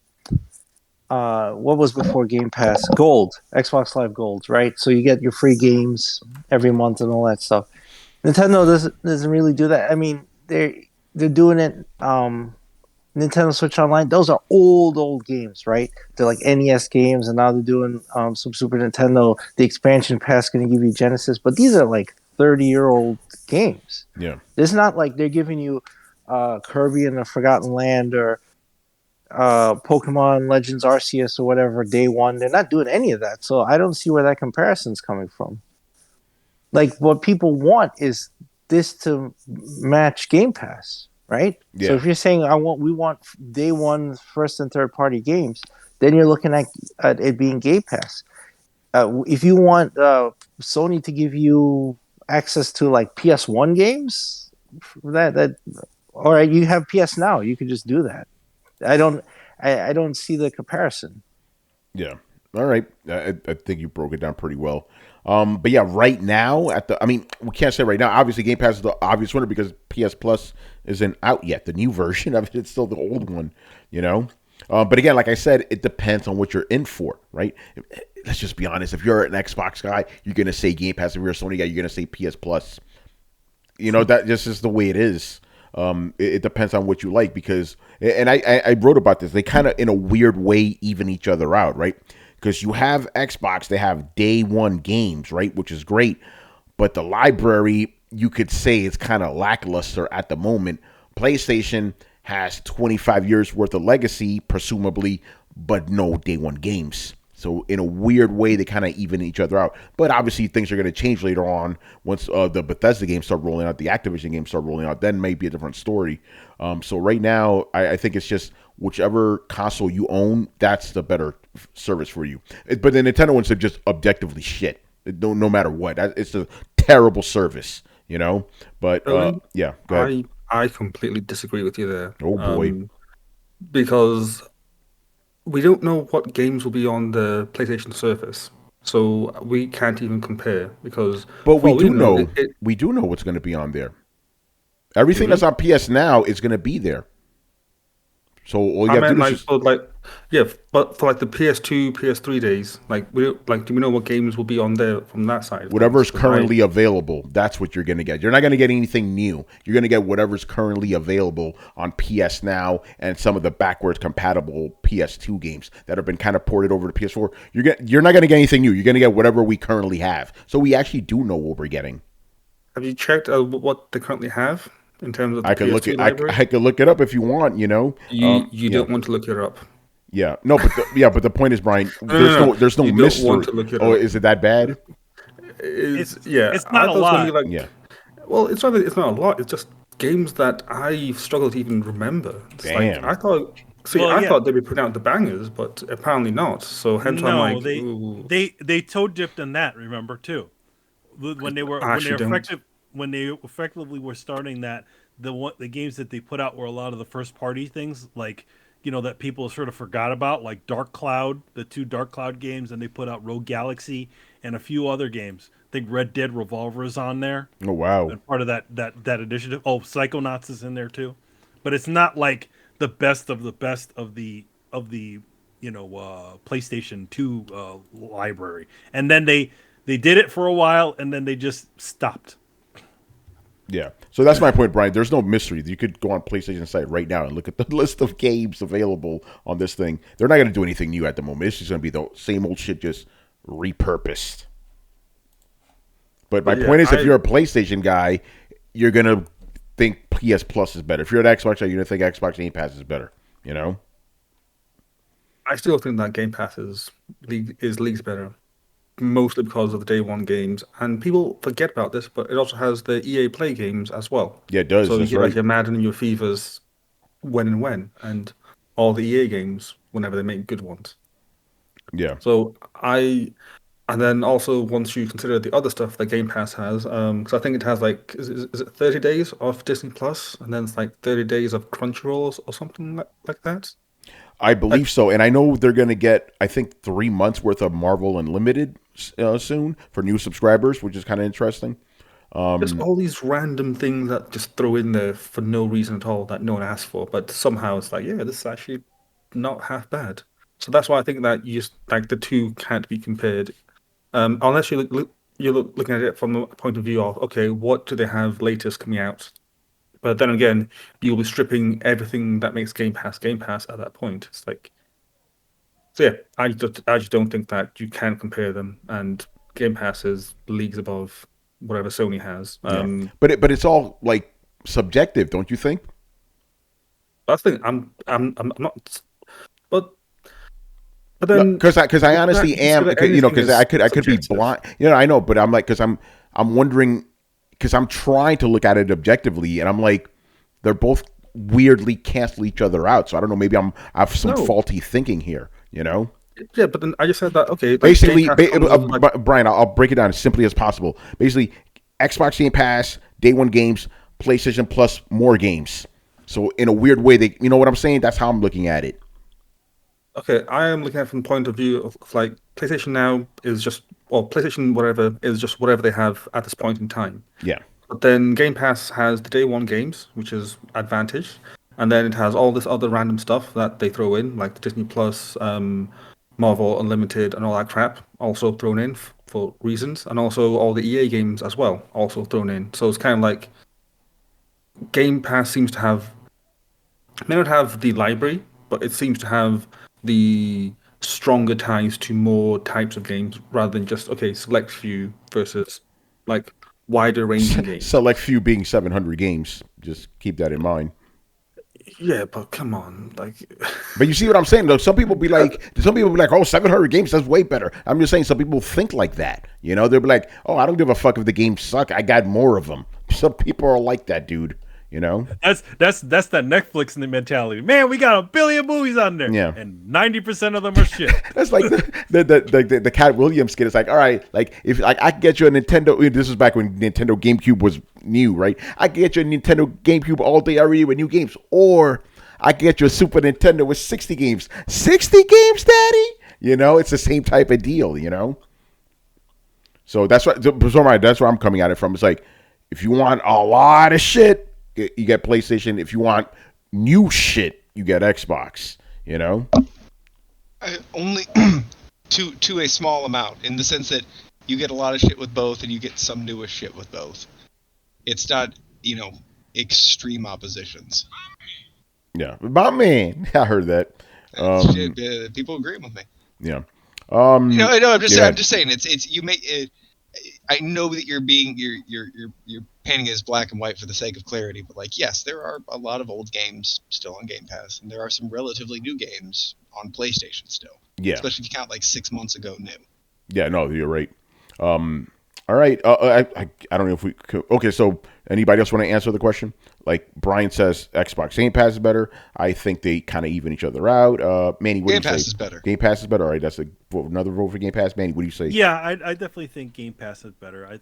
what was before Game Pass? Gold, Xbox Live Gold, right? So you get your free games every month and all that stuff. Nintendo doesn't really do that. They're doing it. Nintendo Switch Online. Those are old games, right? They're like NES games, and now they're doing some Super Nintendo. The expansion pass going to give you Genesis, but these are like 30-year-old games. Yeah, it's not like they're giving you Kirby and the Forgotten Land or Pokemon Legends Arceus or whatever day one. They're not doing any of that, so I don't see where that comparison's coming from. Like, what people want is this to match Game Pass, right? Yeah. So if you're saying we want day one first and third party games, then you're looking at it being Game Pass. If you want Sony to give you access to like PS1 games, that all right, you have PS Now, you could just do that. I don't see the comparison. Yeah. All right. I think you broke it down pretty well. But yeah, right now we can't say right now. Obviously, Game Pass is the obvious winner because PS Plus isn't out yet. The new version of it's still the old one, But again, like I said, it depends on what you're in for, right? Let's just be honest. If you're an Xbox guy, you're gonna say Game Pass. If you're a Sony guy, you're gonna say PS Plus. That just is the way it is. It depends on what you like because, and I wrote about this. They kind of, in a weird way, even each other out, right? Because you have Xbox, they have day one games, right? Which is great. But the library, you could say, is kind of lackluster at the moment. PlayStation has 25 years worth of legacy, presumably, but no day one games. So in a weird way, they kind of even each other out. But obviously, things are going to change later on once the Bethesda games start rolling out, the Activision games start rolling out. Then maybe a different story. So right now, I think it's just whichever console you own, that's the better service for you. But the Nintendo ones are just objectively shit. No matter what, it's a terrible service, But yeah, go ahead. I completely disagree with you there. Oh boy, because we don't know what games will be on the PlayStation Surface, so we can't even compare. But we do know what's going to be on there. Everything that's on PS Now is going to be there. So all you have to do is but for like the PS2, PS3 days, do we know what games will be on there from that side? Whatever's currently available, that's what you're going to get. You're not going to get anything new. You're going to get whatever's currently available on PS Now and some of the backwards compatible PS2 games that have been kind of ported over to PS4. You're not going to get anything new. You're going to get whatever we currently have. So we actually do know what we're getting. Have you checked what they currently have? in terms of the I could PS2 look it. library. I could look it up if you want. You know, You don't want to look it up. Yeah, no, but the point is, Brian, No. there's no You mystery. don't want to look it Oh, up. is it that bad? It's not a I thought it was gonna be lot. like, Yeah. Well, it's not a lot. It's just games that I struggle to even remember. It's Damn. Like, I thought. See, Well, I yeah. thought they'd be putting out the bangers, but apparently not. So hence I'm No, like, ooh. they toe dipped in that. Remember too, when they were I actually don't. when they effectively were starting that, the games that they put out were a lot of the first party things, like, you know, that people sort of forgot about, like Dark Cloud, the 2 Dark Cloud games, and they put out Rogue Galaxy and a few other games. I think Red Dead Revolver is on there, Oh wow. and part of that initiative. Oh, Psychonauts is in there too, but it's not like the best of the best of the PlayStation 2 library. And then they did it for a while, and then they just stopped. Yeah. So that's my point, Brian. There's no mystery. You could go on PlayStation site right now and look at the list of games available on this thing. They're not going to do anything new at the moment. It's just going to be the same old shit, just repurposed. But my point is, if you're a PlayStation guy, you're going to think PS Plus is better. If you're an Xbox guy, you're going to think Xbox Game Pass is better. You know? I still think that Game Pass is leagues better, mostly because of the day one games. And people forget about this, but it also has the EA Play games as well. Yeah, it does. So you That's get right. like your Madden and your FIFAs when, and all the EA games whenever they make good ones. Yeah. So and then also once you consider the other stuff that Game Pass has, because I think it has like, is it 30 days of Disney Plus, and then it's like 30 days of Crunchyroll or something like that? I believe so, and I know they're going to get, I think, 3 months worth of Marvel Unlimited soon for new subscribers, which is kind of interesting. There's all these random things that just throw in there for no reason at all that no one asked for, but somehow it's like, yeah, this is actually not half bad. So that's why I think that like the two can't be compared, unless you're looking at it from the point of view of, okay, what do they have latest coming out? But then again, you'll be stripping everything that makes Game Pass at that point. It's like, so yeah, I just don't think that you can compare them. And Game Pass is leagues above whatever Sony has. Yeah. But it's all like subjective, don't you think? I think I'm not, but then because I honestly am, you know, because I could be blind, you know, I know, but I'm like, because I'm wondering. Because I'm trying to look at it objectively, and I'm like, they're both weirdly cancel each other out. So I don't know. Maybe I have some faulty thinking here. You know? Yeah, but then I just said that. Okay, like basically, Brian, I'll break it down as simply as possible. Basically, Xbox Game Pass, day one games, PlayStation Plus, more games. So in a weird way, you know what I'm saying? That's how I'm looking at it. Okay, I am looking at it from the point of view of like PlayStation now is just, well, PlayStation whatever is just whatever they have at this point in time. Yeah. But then Game Pass has the day one games, which is advantage, and then it has all this other random stuff that they throw in, like the Disney Plus, Marvel Unlimited, and all that crap, also thrown in for reasons, and also all the EA games as well, also thrown in. So it's kind of like Game Pass seems to have, may not have the library, but it seems to have the stronger ties to more types of games rather than just, okay, select few versus like wider ranging games. Select few being 700 games. Just keep that in mind. Yeah, but come on, like. But you see what I'm saying, though. Some people be like, oh, 700 games, that's way better. I'm just saying, some people think like that. You know, they'll be like, oh, I don't give a fuck if the games suck. I got more of them. Some people are like that, dude. You know, that's that Netflix mentality. Man, we got 1 billion movies on there, yeah, and 90% of them are shit. That's like the Cat Williams skit. It's like, all right, like if like I could get you a Nintendo. This was back when Nintendo GameCube was new, right? I could get you a Nintendo GameCube all day, every day with new games, or I could get you a Super Nintendo with 60 games. 60 games, Daddy. You know, it's the same type of deal. You know, so that's what. That's where I'm coming at it from. It's like if you want a lot of shit, you get PlayStation. If you want new shit, you get Xbox. You know, only to a small amount, in the sense that you get a lot of shit with both, and you get some newest shit with both. It's not, extreme oppositions. Yeah, my man, I heard that. People agree with me. Yeah. I'm just saying it's you make it. I know that you're painting it as black and white for the sake of clarity, but like, yes, there are a lot of old games still on Game Pass, and there are some relatively new games on PlayStation still. Yeah. Especially if you count like 6 months ago new. Yeah, no, you're right. All right. I don't know if we could. Okay, so anybody else want to answer the question? Like Brian says, Xbox Game Pass is better. I think they kind of even each other out. Manny, what do you say? Game Pass is better. Game Pass is better. All right, that's another vote for Game Pass. Manny, what do you say? Yeah, I definitely think Game Pass is better.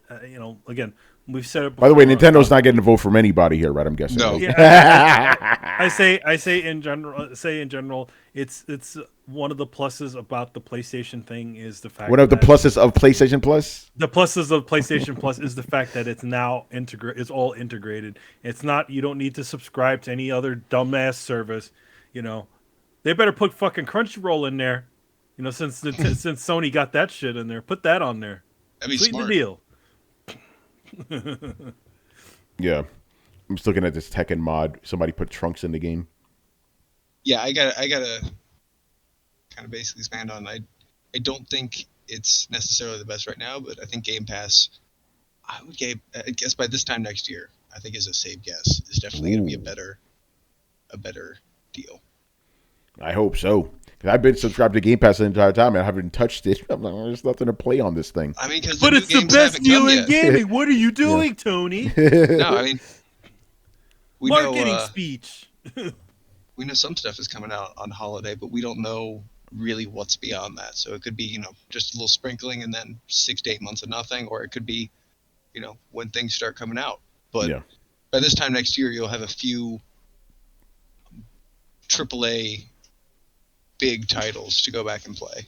Again, we've said it before. By the way, Nintendo's not getting a vote from anybody here, right? I'm guessing. No. Right? Yeah, I say in general, it's one of the pluses about the PlayStation thing is the fact. One of the pluses of PlayStation Plus. The pluses of PlayStation Plus is the fact that it's now it's all integrated. It's not, you don't need to subscribe to any other dumbass service. They better put fucking Crunchyroll in there. Since Sony got that shit in there, put that on there. That'd be Sweeten smart. the deal. Yeah, I'm just looking at this Tekken mod. Somebody put Trunks in the game. Yeah, I gotta kind of basically expand on. I don't think it's necessarily the best right now, but I think Game Pass, I guess by this time next year, I think is a safe guess, is definitely going to be a better deal. I hope so. Because I've been subscribed to Game Pass the entire time and I haven't touched it. I'm like, there's nothing to play on this thing. I mean, but it's the best deal in gaming. What are you doing, Tony? No, I mean, marketing speech. We know some stuff is coming out on holiday, but we don't know really what's beyond that. So it could be, just a little sprinkling and then 6 to 8 months of nothing, or it could be, when things start coming out. But by this time next year, you'll have a few AAA big titles to go back and play.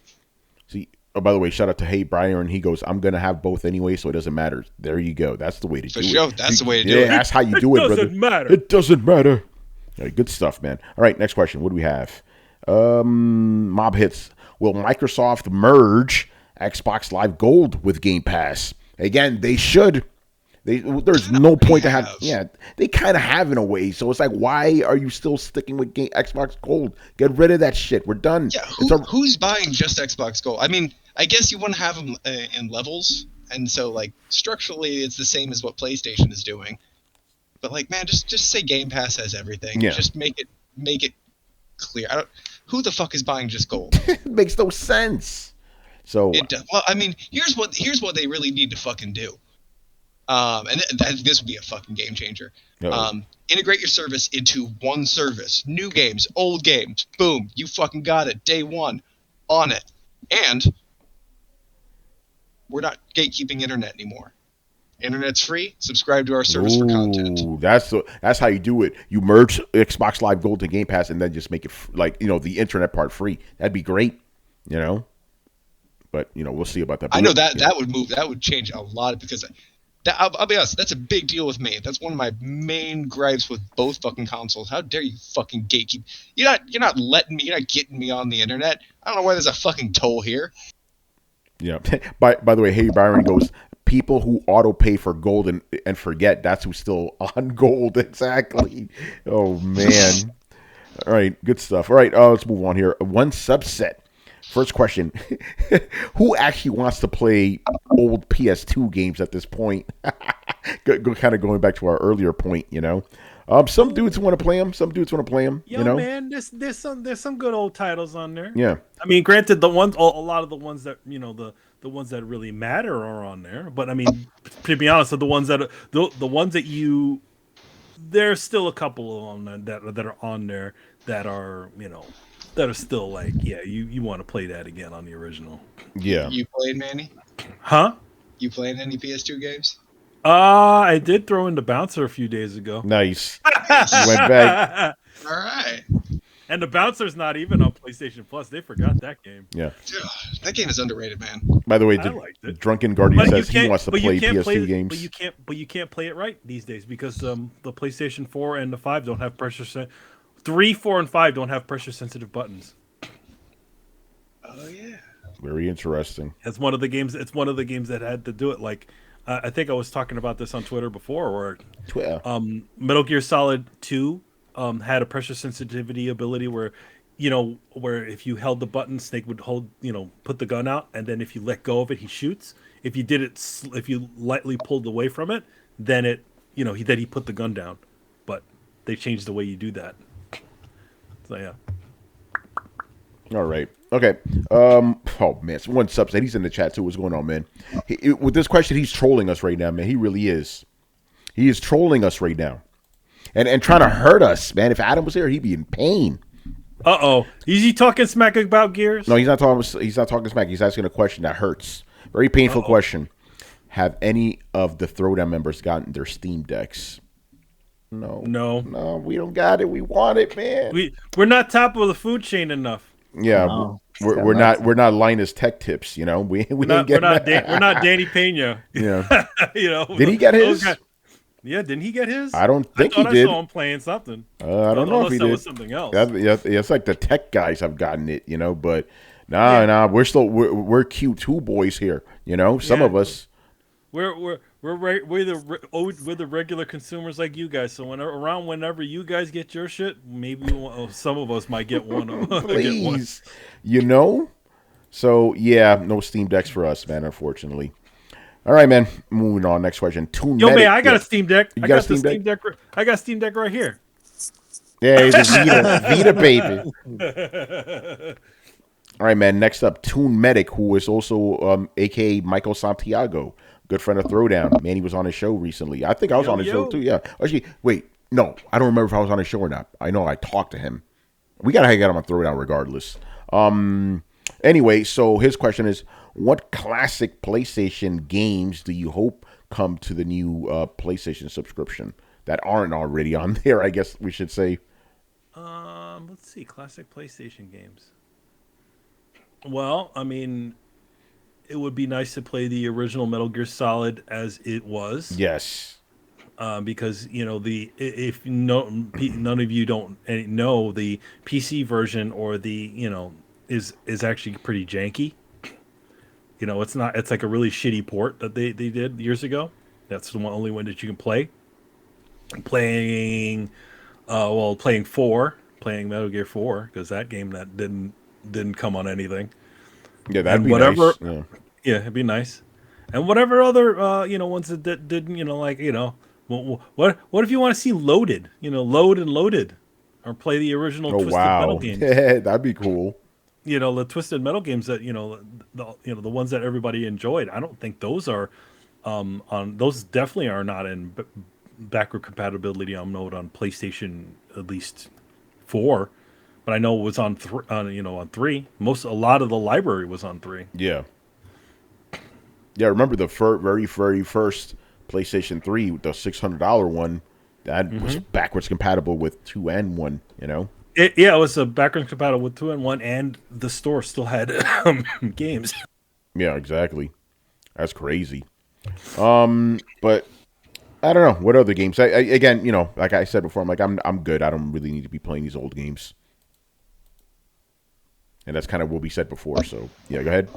See, by the way, shout out to Hey Brian. He goes, I'm gonna have both anyway, so it doesn't matter. There you go. That's the way to do it. That's the way to do it. Yeah, that's how you do it, brother. It doesn't matter. It doesn't matter. All right, good stuff, man. All right, next question. What do we have? Mob hits. Will Microsoft merge Xbox Live Gold with Game Pass? Again, they should. There's no point to have. Yeah, they kind of have in a way. So it's like, why are you still sticking with Xbox Gold? Get rid of that shit. We're done. Yeah, who's buying just Xbox Gold? I mean, I guess you want to have them in levels, and so like structurally, it's the same as what PlayStation is doing. But like, man, just say Game Pass has everything. Yeah. Just make it clear. Who the fuck is buying just Gold? It makes no sense. So well, I mean, here's what they really need to fucking do. And this would be a fucking game changer. Integrate your service into one service. New games, old games, boom, you fucking got it. Day one, on it. And we're not gatekeeping internet anymore. Internet's free. Subscribe to our service for content. That's how you do it. You merge Xbox Live Gold to Game Pass, and then just make it the internet part free. That'd be great. But we'll see about that. I know that would move. That would change a lot because. I'll be honest, that's a big deal with me. That's one of my main gripes with both fucking consoles. How dare you fucking gatekeep? You're not letting me. You're not getting me on the internet. I don't know why there's a fucking toll here. Yeah. By the way, Hey Byron goes, people who auto pay for gold and forget that's who's still on gold. Exactly. Oh man. All right, good stuff. All right, let's move on here. One subset. First question: who actually wants to play old PS2 games at this point? Kind of going back to our earlier point, some dudes want to play them. Some dudes want to play them. Man, there's some good old titles on there. Yeah, I mean, granted, a lot of the ones that the ones that really matter are on there. But I mean, to be honest, the ones that there's still a couple of them that are on there that are that are still like, yeah, you want to play that again on the original. Yeah. You played, Manny? Huh? You played any PS2 games? I did throw in the Bouncer a few days ago. Nice. You went back. All right. And the Bouncer's not even on PlayStation Plus. They forgot that game. Yeah. Dude, that game is underrated, man. By the way, the Drunken Guardian says he wants to play PS2 games. But you can't play it right these days because the PlayStation 4 and the 5 don't have pressure 3, 4, and 5 don't have pressure-sensitive buttons. Oh yeah. Very interesting. It's one of the games. It's one of the games that had to do it. Like, I think I was talking about this on Twitter before, where Metal Gear Solid 2 had a pressure sensitivity ability where, where if you held the button, Snake would put the gun out, and then if you let go of it, he shoots. if you did it, if you lightly pulled away from it, then it, then he put the gun down. But they changed the way you do that. So yeah. All right. Okay. Oh man, someone said he's in the chat too. What's going on, man? With this question, he's trolling us right now, man. He really is. He is trolling us right now, and trying to hurt us, man. If Adam was here, he'd be in pain. Is he talking smack about Gears? No, he's not talking. He's not talking smack. He's asking a question that hurts. Very painful question. Have any of the Throwdown members gotten their Steam Decks? No, we don't got it. We want it, man. We're not top of the food chain enough. Yeah, no, we're not Linus Tech Tips. We're not Danny Pena. Yeah, Did he get his? Yeah, didn't he get his? I don't think he did. I saw him playing something. I don't know if he did. Was something else. It's like the tech guys have gotten it, but nah, we're Q2 boys here. Some of us. We're the regular consumers like you guys. So whenever you guys get your shit, maybe some of us might get one. Please, So yeah, no Steam Decks for us, man. Unfortunately. All right, man. Moving on. Next question. Man, I got a Steam Deck. I got a Steam Deck. I got a Steam Deck right here. Yeah, he's a Vita baby. All right, man. Next up, Toon Medic, who is also aka Michael Santiago, good friend of Throwdown. Man, he was on his show recently. I think I was on his show too. Yeah. Actually, wait. No, I don't remember if I was on his show or not. I know I talked to him. We gotta hang out on Throwdown regardless. Anyway, so his question is, what classic PlayStation games do you hope come to the new PlayStation subscription that aren't already on there, I guess we should say? Let's see. Classic PlayStation games. Well, I mean, it would be nice to play the original Metal Gear Solid as it was. Yes. Because, if none of you don't know, the PC version or the, is actually pretty janky. It's like a really shitty port that they did years ago. That's the only one that you can play. Playing Metal Gear 4, because that game that didn't come on anything. Yeah, that'd be nice. Yeah, it'd be nice. And whatever other ones that didn't, what if you want to see Loaded, Load and Loaded, or play the original Twisted Metal games? Yeah, that'd be cool. The Twisted Metal games that the ones that everybody enjoyed. I don't think those are on those definitely are not in backward compatibility on PlayStation at least 4, but I know it was on 3. A lot of the library was on 3. Yeah. Yeah, remember the very first PlayStation 3, the $600 one that was backwards compatible with 2 and 1. It was a backwards compatible with 2 and 1, and the store still had games. Yeah, exactly. That's crazy. But I don't know what other games. Again, like I said before, I'm good. I don't really need to be playing these old games, and that's kind of what we said before. So yeah, go ahead.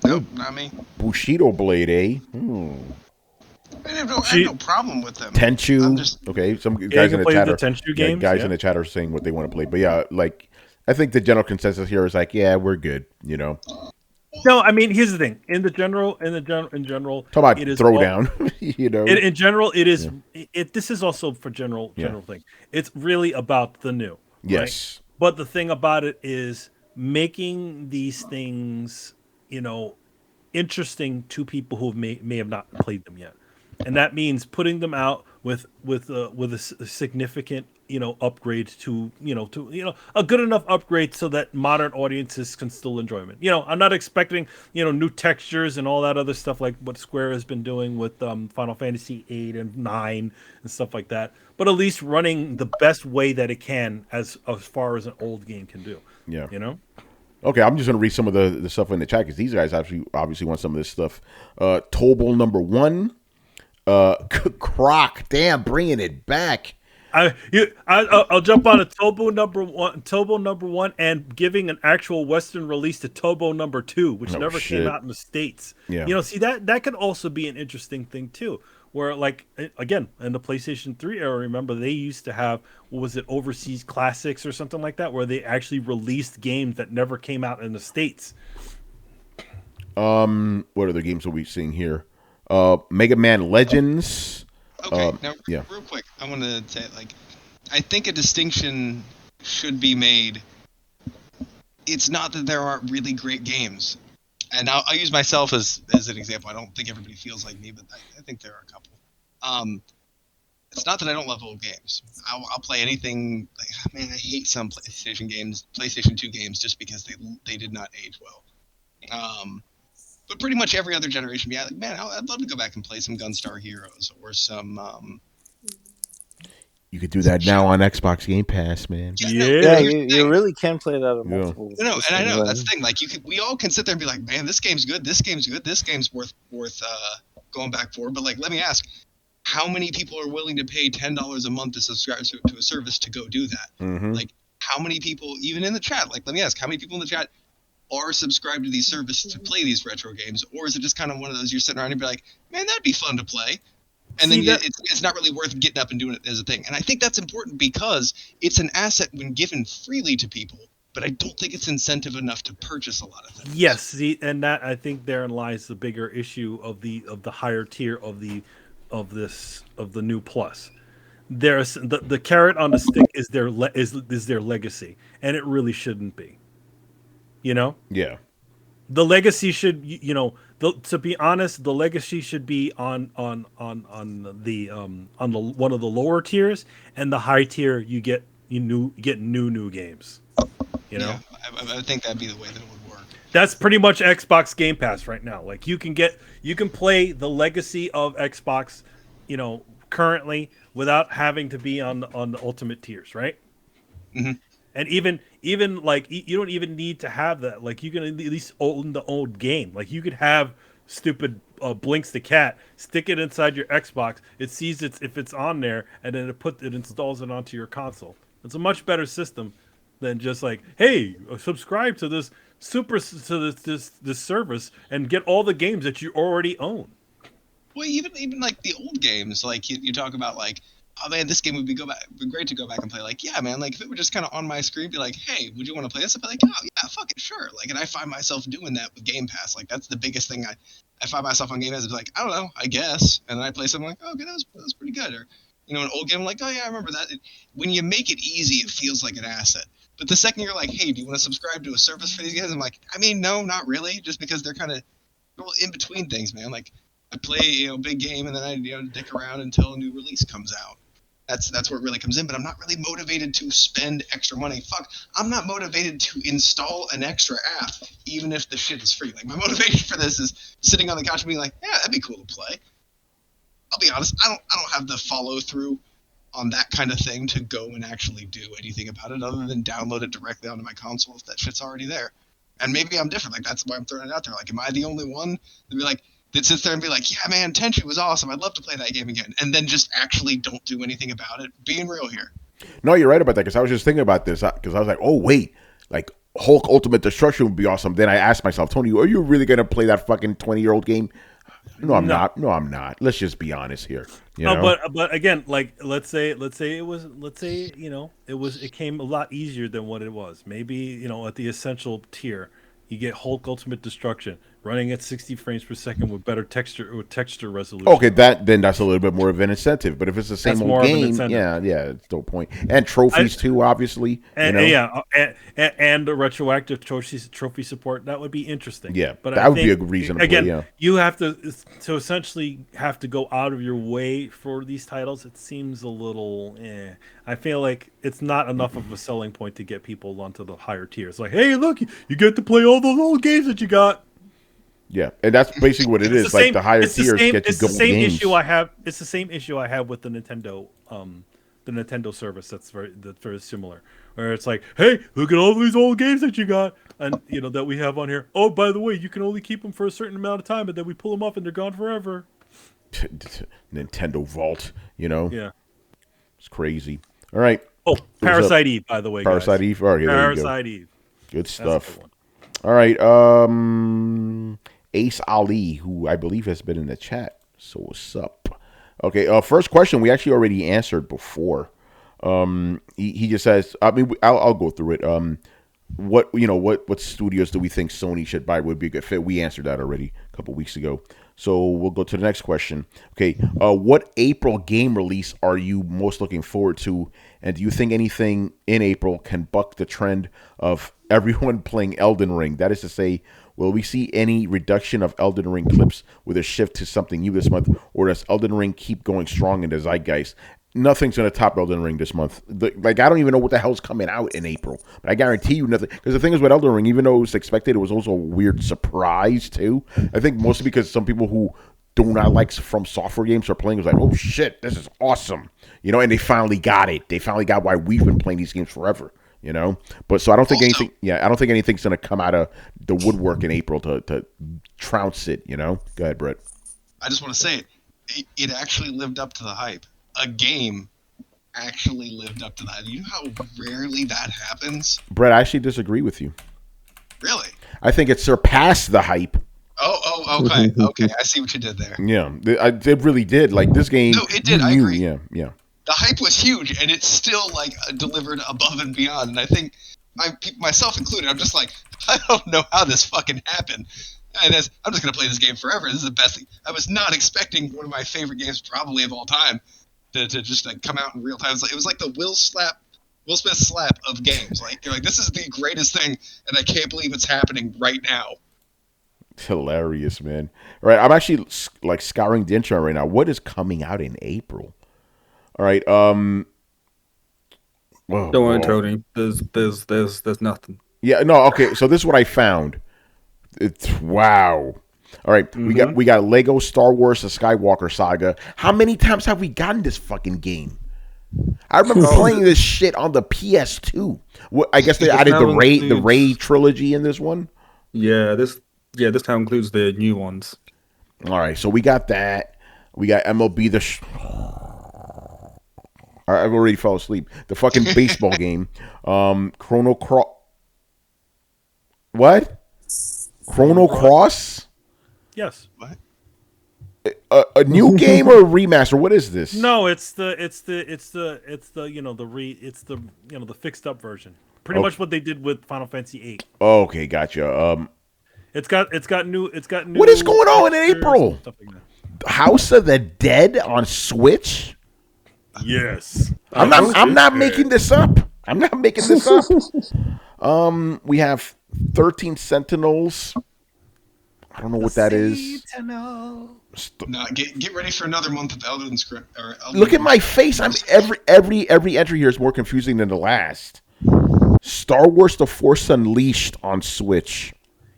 Nope, not me. Bushido Blade, eh? I have no problem with them. Tenchu. Okay, some guys in the chat in the chat are saying what they want to play. But yeah, I think the general consensus here is we're good. No, I mean, here's the thing. In general, talk about it is Throwdown. In general, it is. This is also for general thing. It's really about the new. Yes. Right? But the thing about it is making these things, interesting to people who may have not played them yet, and that means putting them out with a significant upgrade to a good enough upgrade so that modern audiences can still enjoy it. I'm not expecting new textures and all that other stuff like what Square has been doing with Final Fantasy 8 and 9 and stuff like that, but at least running the best way that it can as far as an old game can do. Yeah. Okay, I'm just going to read some of the stuff in the chat because these guys obviously want some of this stuff. Tobal number 1. Croc, damn, bringing it back. I'll jump on a Tobo number 1 and giving an actual Western release to Tobo number 2, which never came out in the States. Yeah. See that could also be an interesting thing too. Where again in the PlayStation 3 era, remember they used to have overseas classics or something like that, where they actually released games that never came out in the States. What other games are we seeing here? Mega Man Legends. Okay, now yeah. real quick, I want to say I think a distinction should be made. It's not that there aren't really great games, and I'll use myself as an example. I don't think everybody feels like me, but I think there are a couple. It's not that I don't love old games. I'll play anything. Like, man, I hate some PlayStation 2 games, just because they did not age well. But pretty much every other generation, yeah, like, man, I'd love to go back and play some Gunstar Heroes or some. You could do that now on Xbox Game Pass, man. Yeah, you really can play that on multiple. No, and I know that's the thing. Like, we all can sit there and be like, man, this game's good. This game's good. This game's worth going back for. But like, let me ask, how many people are willing to pay $10 a month to subscribe to a service to go do that? Mm-hmm. Like, how many people, even in the chat, like, let me ask, how many people in the chat are subscribed to these services to play these retro games? Or is it just kind of one of those you're sitting around and be like, man, that'd be fun to play? And then it's not really worth getting up and doing it as a thing. And I think that's important because it's an asset when given freely to people, but I don't think it's incentive enough to purchase a lot of things. Yes, and that, I think therein lies the bigger issue of the higher tier of the new Plus. There's the carrot on the stick is their legacy, and it really shouldn't be. Yeah. The legacy should, to be honest, the legacy should be on the one of the lower tiers, and the high tier you get new games. Yeah, I think that'd be the way that it would work. That's pretty much Xbox Game Pass right now. Like, you can play the legacy of Xbox, currently, without having to be on the ultimate tiers, right? Mm-hmm. And even like, you don't even need to have that. Like, you can at least own the old game. Like, you could have stupid Blinks the Cat, stick it inside your Xbox. It sees if it's on there, and then it installs it onto your console. It's a much better system than just like, hey, subscribe to this this service and get all the games that you already own. Well, even like the old games, like you talk about, like, oh man, this game would be great to go back and play. Like, yeah, man, like if it were just kind of on my screen, be like, hey, would you want to play this? I'd be like, oh yeah, fuck it, sure. Like, and I find myself doing that with Game Pass. Like, that's the biggest thing. I find myself on Game Pass. It's like, I don't know, I guess, and then I play something like, oh, okay, that was pretty good. Or, an old game, I'm like, oh yeah, I remember that. When you make it easy, it feels like an asset. But the second you're like, hey, do you want to subscribe to a service for these games? I'm like, I mean, no, not really, just because they're kind of in between things, man. Like, I play, big game, and then I, dick around until a new release comes out. That's where it really comes in. But I'm not really motivated to spend extra money. Fuck, I'm not motivated to install an extra app, even if the shit is free. Like, my motivation for this is sitting on the couch and being like, yeah, that'd be cool to play. I'll be honest, I don't have the follow through on that kind of thing to go and actually do anything about it other than download it directly onto my console if that shit's already there. And maybe I'm different. Like, that's why I'm throwing it out there. Like, am I the only one that sits there and be like, yeah, man, Tenchu was awesome. I'd love to play that game again. And then just actually don't do anything about it. Being real here. No, you're right about that, because I was just thinking about this, because I was like, oh, wait, like Hulk Ultimate Destruction would be awesome. Then I asked myself, Tony, are you really going to play that fucking 20-year-old game? No, I'm not. No, I'm not. Let's just be honest here. But again, like, let's say it came a lot easier than what it was. Maybe, at the essential tier, you get Hulk Ultimate Destruction running at 60 frames per second with better texture resolution. Okay, that's a little bit more of an incentive. But if it's the same old game, yeah, it's no point. And trophies too, obviously. And and the retroactive trophy support, that would be interesting. Yeah, but that would be a good reason to play. Yeah. You have to essentially have to go out of your way for these titles. It seems a little. I feel like it's not enough of a selling point to get people onto the higher tiers. Like, hey, look, you get to play all those old games that you got. Yeah, and that's basically what it is. Like, the higher tiers get you gold games. It's the same issue I have. It's the same issue I have with the Nintendo service. That's very similar. Where it's like, hey, look at all these old games that you got, and that we have on here. Oh, by the way, you can only keep them for a certain amount of time, and then we pull them off, and they're gone forever. Nintendo Vault, Yeah, it's crazy. All right. Oh, Parasite Eve, by the way. Parasite guys. Eve. All right, Parasite Eve. Good stuff. All right. Ace Ali, who I believe has been in the chat. So what's up? Okay. First question we actually already answered before. He just says, I mean, I'll go through it. what studios do we think Sony should buy would be a good fit? We answered that already a couple weeks ago. So we'll go to the next question. Okay, what April game release are you most looking forward to, and do you think anything in April can buck the trend of everyone playing Elden Ring? That is to say, will we see any reduction of Elden Ring clips with a shift to something new this month, or does Elden Ring keep going strong in the zeitgeist? Nothing's going to top Elden Ring this month. I don't even know what the hell's coming out in April. But I guarantee you nothing. Because the thing is with Elden Ring, even though it was expected, it was also a weird surprise, too. I think mostly because some people who do not like FromSoftware games are playing. It was like, oh, shit, this is awesome. And they finally got it. They finally got why we've been playing these games forever. But so I don't think anything. Yeah, I don't think anything's going to come out of the woodwork in April to trounce it. Go ahead, Brett. I just want to say it actually lived up to the hype. A game actually lived up to that. You know how rarely that happens? Brett, I actually disagree with you. Really? I think it surpassed the hype. Oh, okay. Okay, I see what you did there. Yeah, it really did. Like, this game... No, it did, I agree. Yeah. The hype was huge, and it still, delivered above and beyond. And I think, myself included, I'm just like, I don't know how this fucking happened. And I'm just going to play this game forever. This is the best thing. I was not expecting one of my favorite games probably of all time to just come out in real time. It was like the Will Smith slap of games. You're like, this is the greatest thing, and I can't believe it's happening right now. Hilarious, man. All right, I'm actually scouring the internet right now. What is coming out in April? All right, Don't worry, Tony. There's nothing. Yeah, no, okay. So this is what I found. It's wow. All right, we got Lego Star Wars: The Skywalker Saga. How many times have we gotten this fucking game? I remember playing this shit on the PS2. I guess they added the Rey trilogy in this one. Yeah, this time includes the new ones. All right, so we got that. We got MLB I've already fell asleep. The fucking baseball game. Chrono Cross. What? Chrono Cross? Yes. What? A new game or a remaster? What is this? No, it's the fixed up version. Pretty much what they did with Final Fantasy VIII. Okay, gotcha. It's got new. What is going on in April? House of the Dead on Switch? Yes. I'm not making this up. I'm not making this up. We have 13 Sentinels. I don't know what that is. No, get ready for another month of Elden Script. Look at my face. I'm every entry here is more confusing than the last. Star Wars: The Force Unleashed on Switch.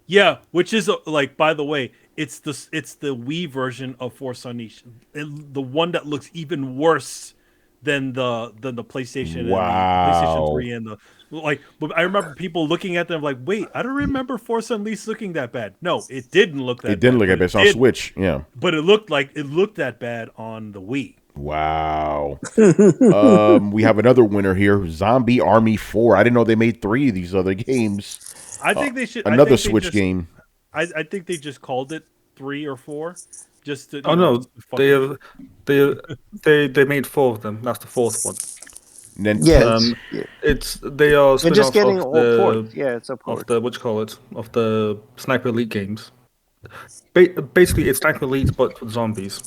Yeah, which is by the way, it's the Wii version of Force Unleashed, the one that looks even worse than the PlayStation. Wow. And the PlayStation 3 and the But I remember people looking at them like, wait, I don't remember Force Unleashed looking that bad. No, it didn't look that bad. It didn't look that bad. It's on Switch, yeah. But it looked that bad on the Wii. Wow. We have another winner here, Zombie Army 4. I didn't know they made 3 of these other games. I think they should. Another Switch game. I think they just called it 3 or 4. Just to, they made 4 of them. That's the 4th one. They're just getting all port. Yeah, it's a port. Of the Sniper Elite games. Basically, it's Sniper Elite but with zombies.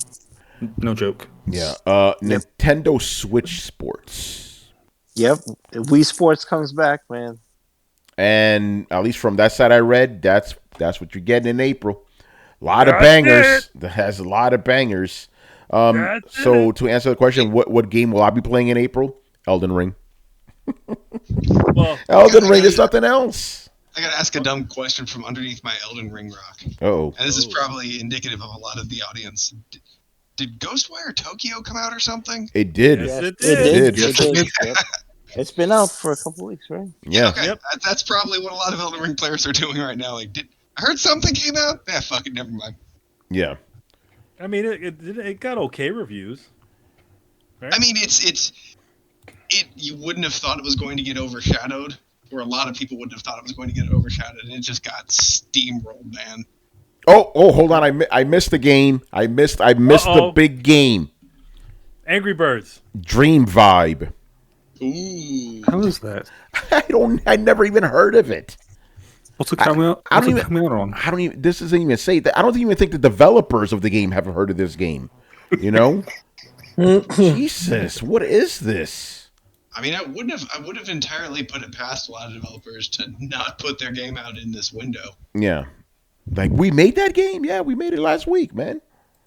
No joke. Yeah. Nintendo Switch Sports. Yep. Wii Sports comes back, man. And at least from that side I read, that's what you're getting in April. A lot of bangers. That has a lot of bangers. So to answer the question, what game will I be playing in April? Elden Ring. Elden Ring is nothing else. I gotta ask a dumb question from underneath my Elden Ring rock. Oh. And this is probably indicative of a lot of the audience. Did Ghostwire Tokyo come out or something? It did. Yes, it did. It's been out for a couple weeks, right? Yeah. Okay. Yep. That's probably what a lot of Elden Ring players are doing right now. I heard something came out. Fuck it, never mind. Yeah. I mean, it got okay reviews. Right? I mean, you wouldn't have thought it was going to get overshadowed, or a lot of people wouldn't have thought it was going to get overshadowed, and it just got steamrolled, man. Oh, hold on! I missed the game. I missed the big game. Angry Birds. Dream Vibe. Ooh. How is that? I never even heard of it. What's it coming out? I don't even. Coming out on? I don't even. This doesn't even say that. I don't even think the developers of the game have heard of this game. You know. Jesus, what is this? I mean, I would have entirely put it past a lot of developers to not put their game out in this window. Yeah, like we made that game. Yeah, we made it last week, man.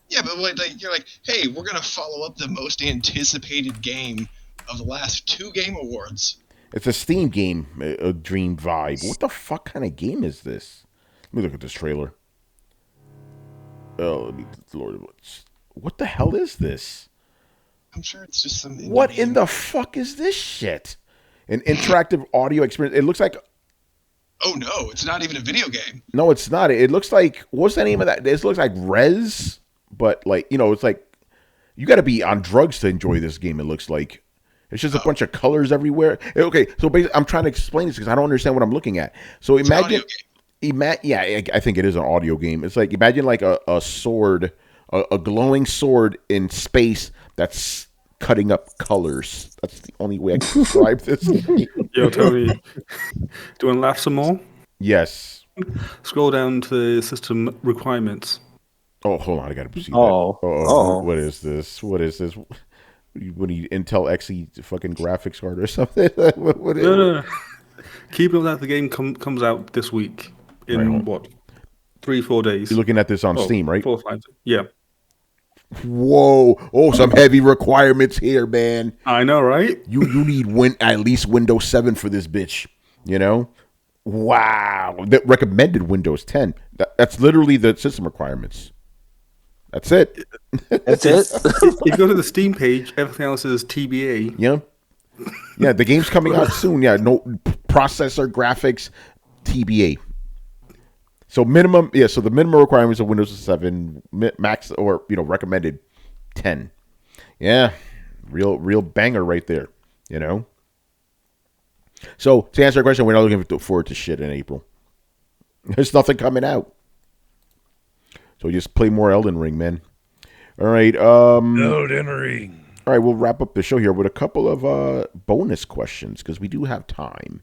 Yeah, but like you're like, hey, we're gonna follow up the most anticipated game of the last 2 Game Awards. It's a Steam game, a Dream Vibe. What the fuck kind of game is this? Let me look at this trailer. Oh, Lord, what the hell is this? I'm sure it's just some. What in the fuck is this shit? An interactive audio experience. It looks like. Oh no, it's not even a video game. No, it's not. It looks like. What's the name of that? This looks like Rez, but like it's like you got to be on drugs to enjoy this game. It looks like it's just a bunch of colors everywhere. Okay, so basically, I'm trying to explain this because I don't understand what I'm looking at. So imagine, I think it is an audio game. It's like imagine like a sword, a glowing sword in space that's cutting up colors. That's the only way I can describe this. Yo, Tony, do you want to laugh some more? Yes. Scroll down to the system requirements. Oh, hold on. I got to see that. Oh. What is this? What is this? What do you Intel Xe fucking graphics card or something? No. Keep it that the game comes out this week in what? 3-4 days. You're looking at this on Steam, right? 4 or 5. Yeah. Whoa! Oh, some heavy requirements here, man. I know, right? You need at least Windows 7 for this bitch. You know? Wow. That recommended Windows 10. That's literally the system requirements. That's it. That's it. If you go to the Steam page, everything else is TBA. Yeah. Yeah, the game's coming out soon. Yeah, no processor, graphics, TBA. So minimum, so the minimum requirements of Windows 7, max or recommended 10. Yeah, real banger right there. So to answer your question, we're not looking forward to shit in April. There's nothing coming out. So just play more Elden Ring, man. All right. Elden Ring. All right, we'll wrap up the show here with a couple of bonus questions because we do have time.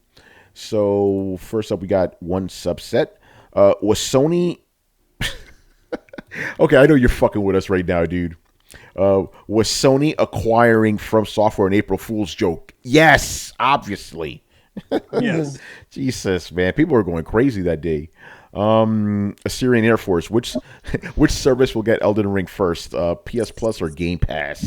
So first up, we got one subset. Was Sony... Okay, I know you're fucking with us right now, dude. Was Sony acquiring FromSoftware an April Fool's joke? Yes, obviously. Yes. Jesus, man. People were going crazy that day. Assyrian Air Force. Which service will get Elden Ring first? PS Plus or Game Pass?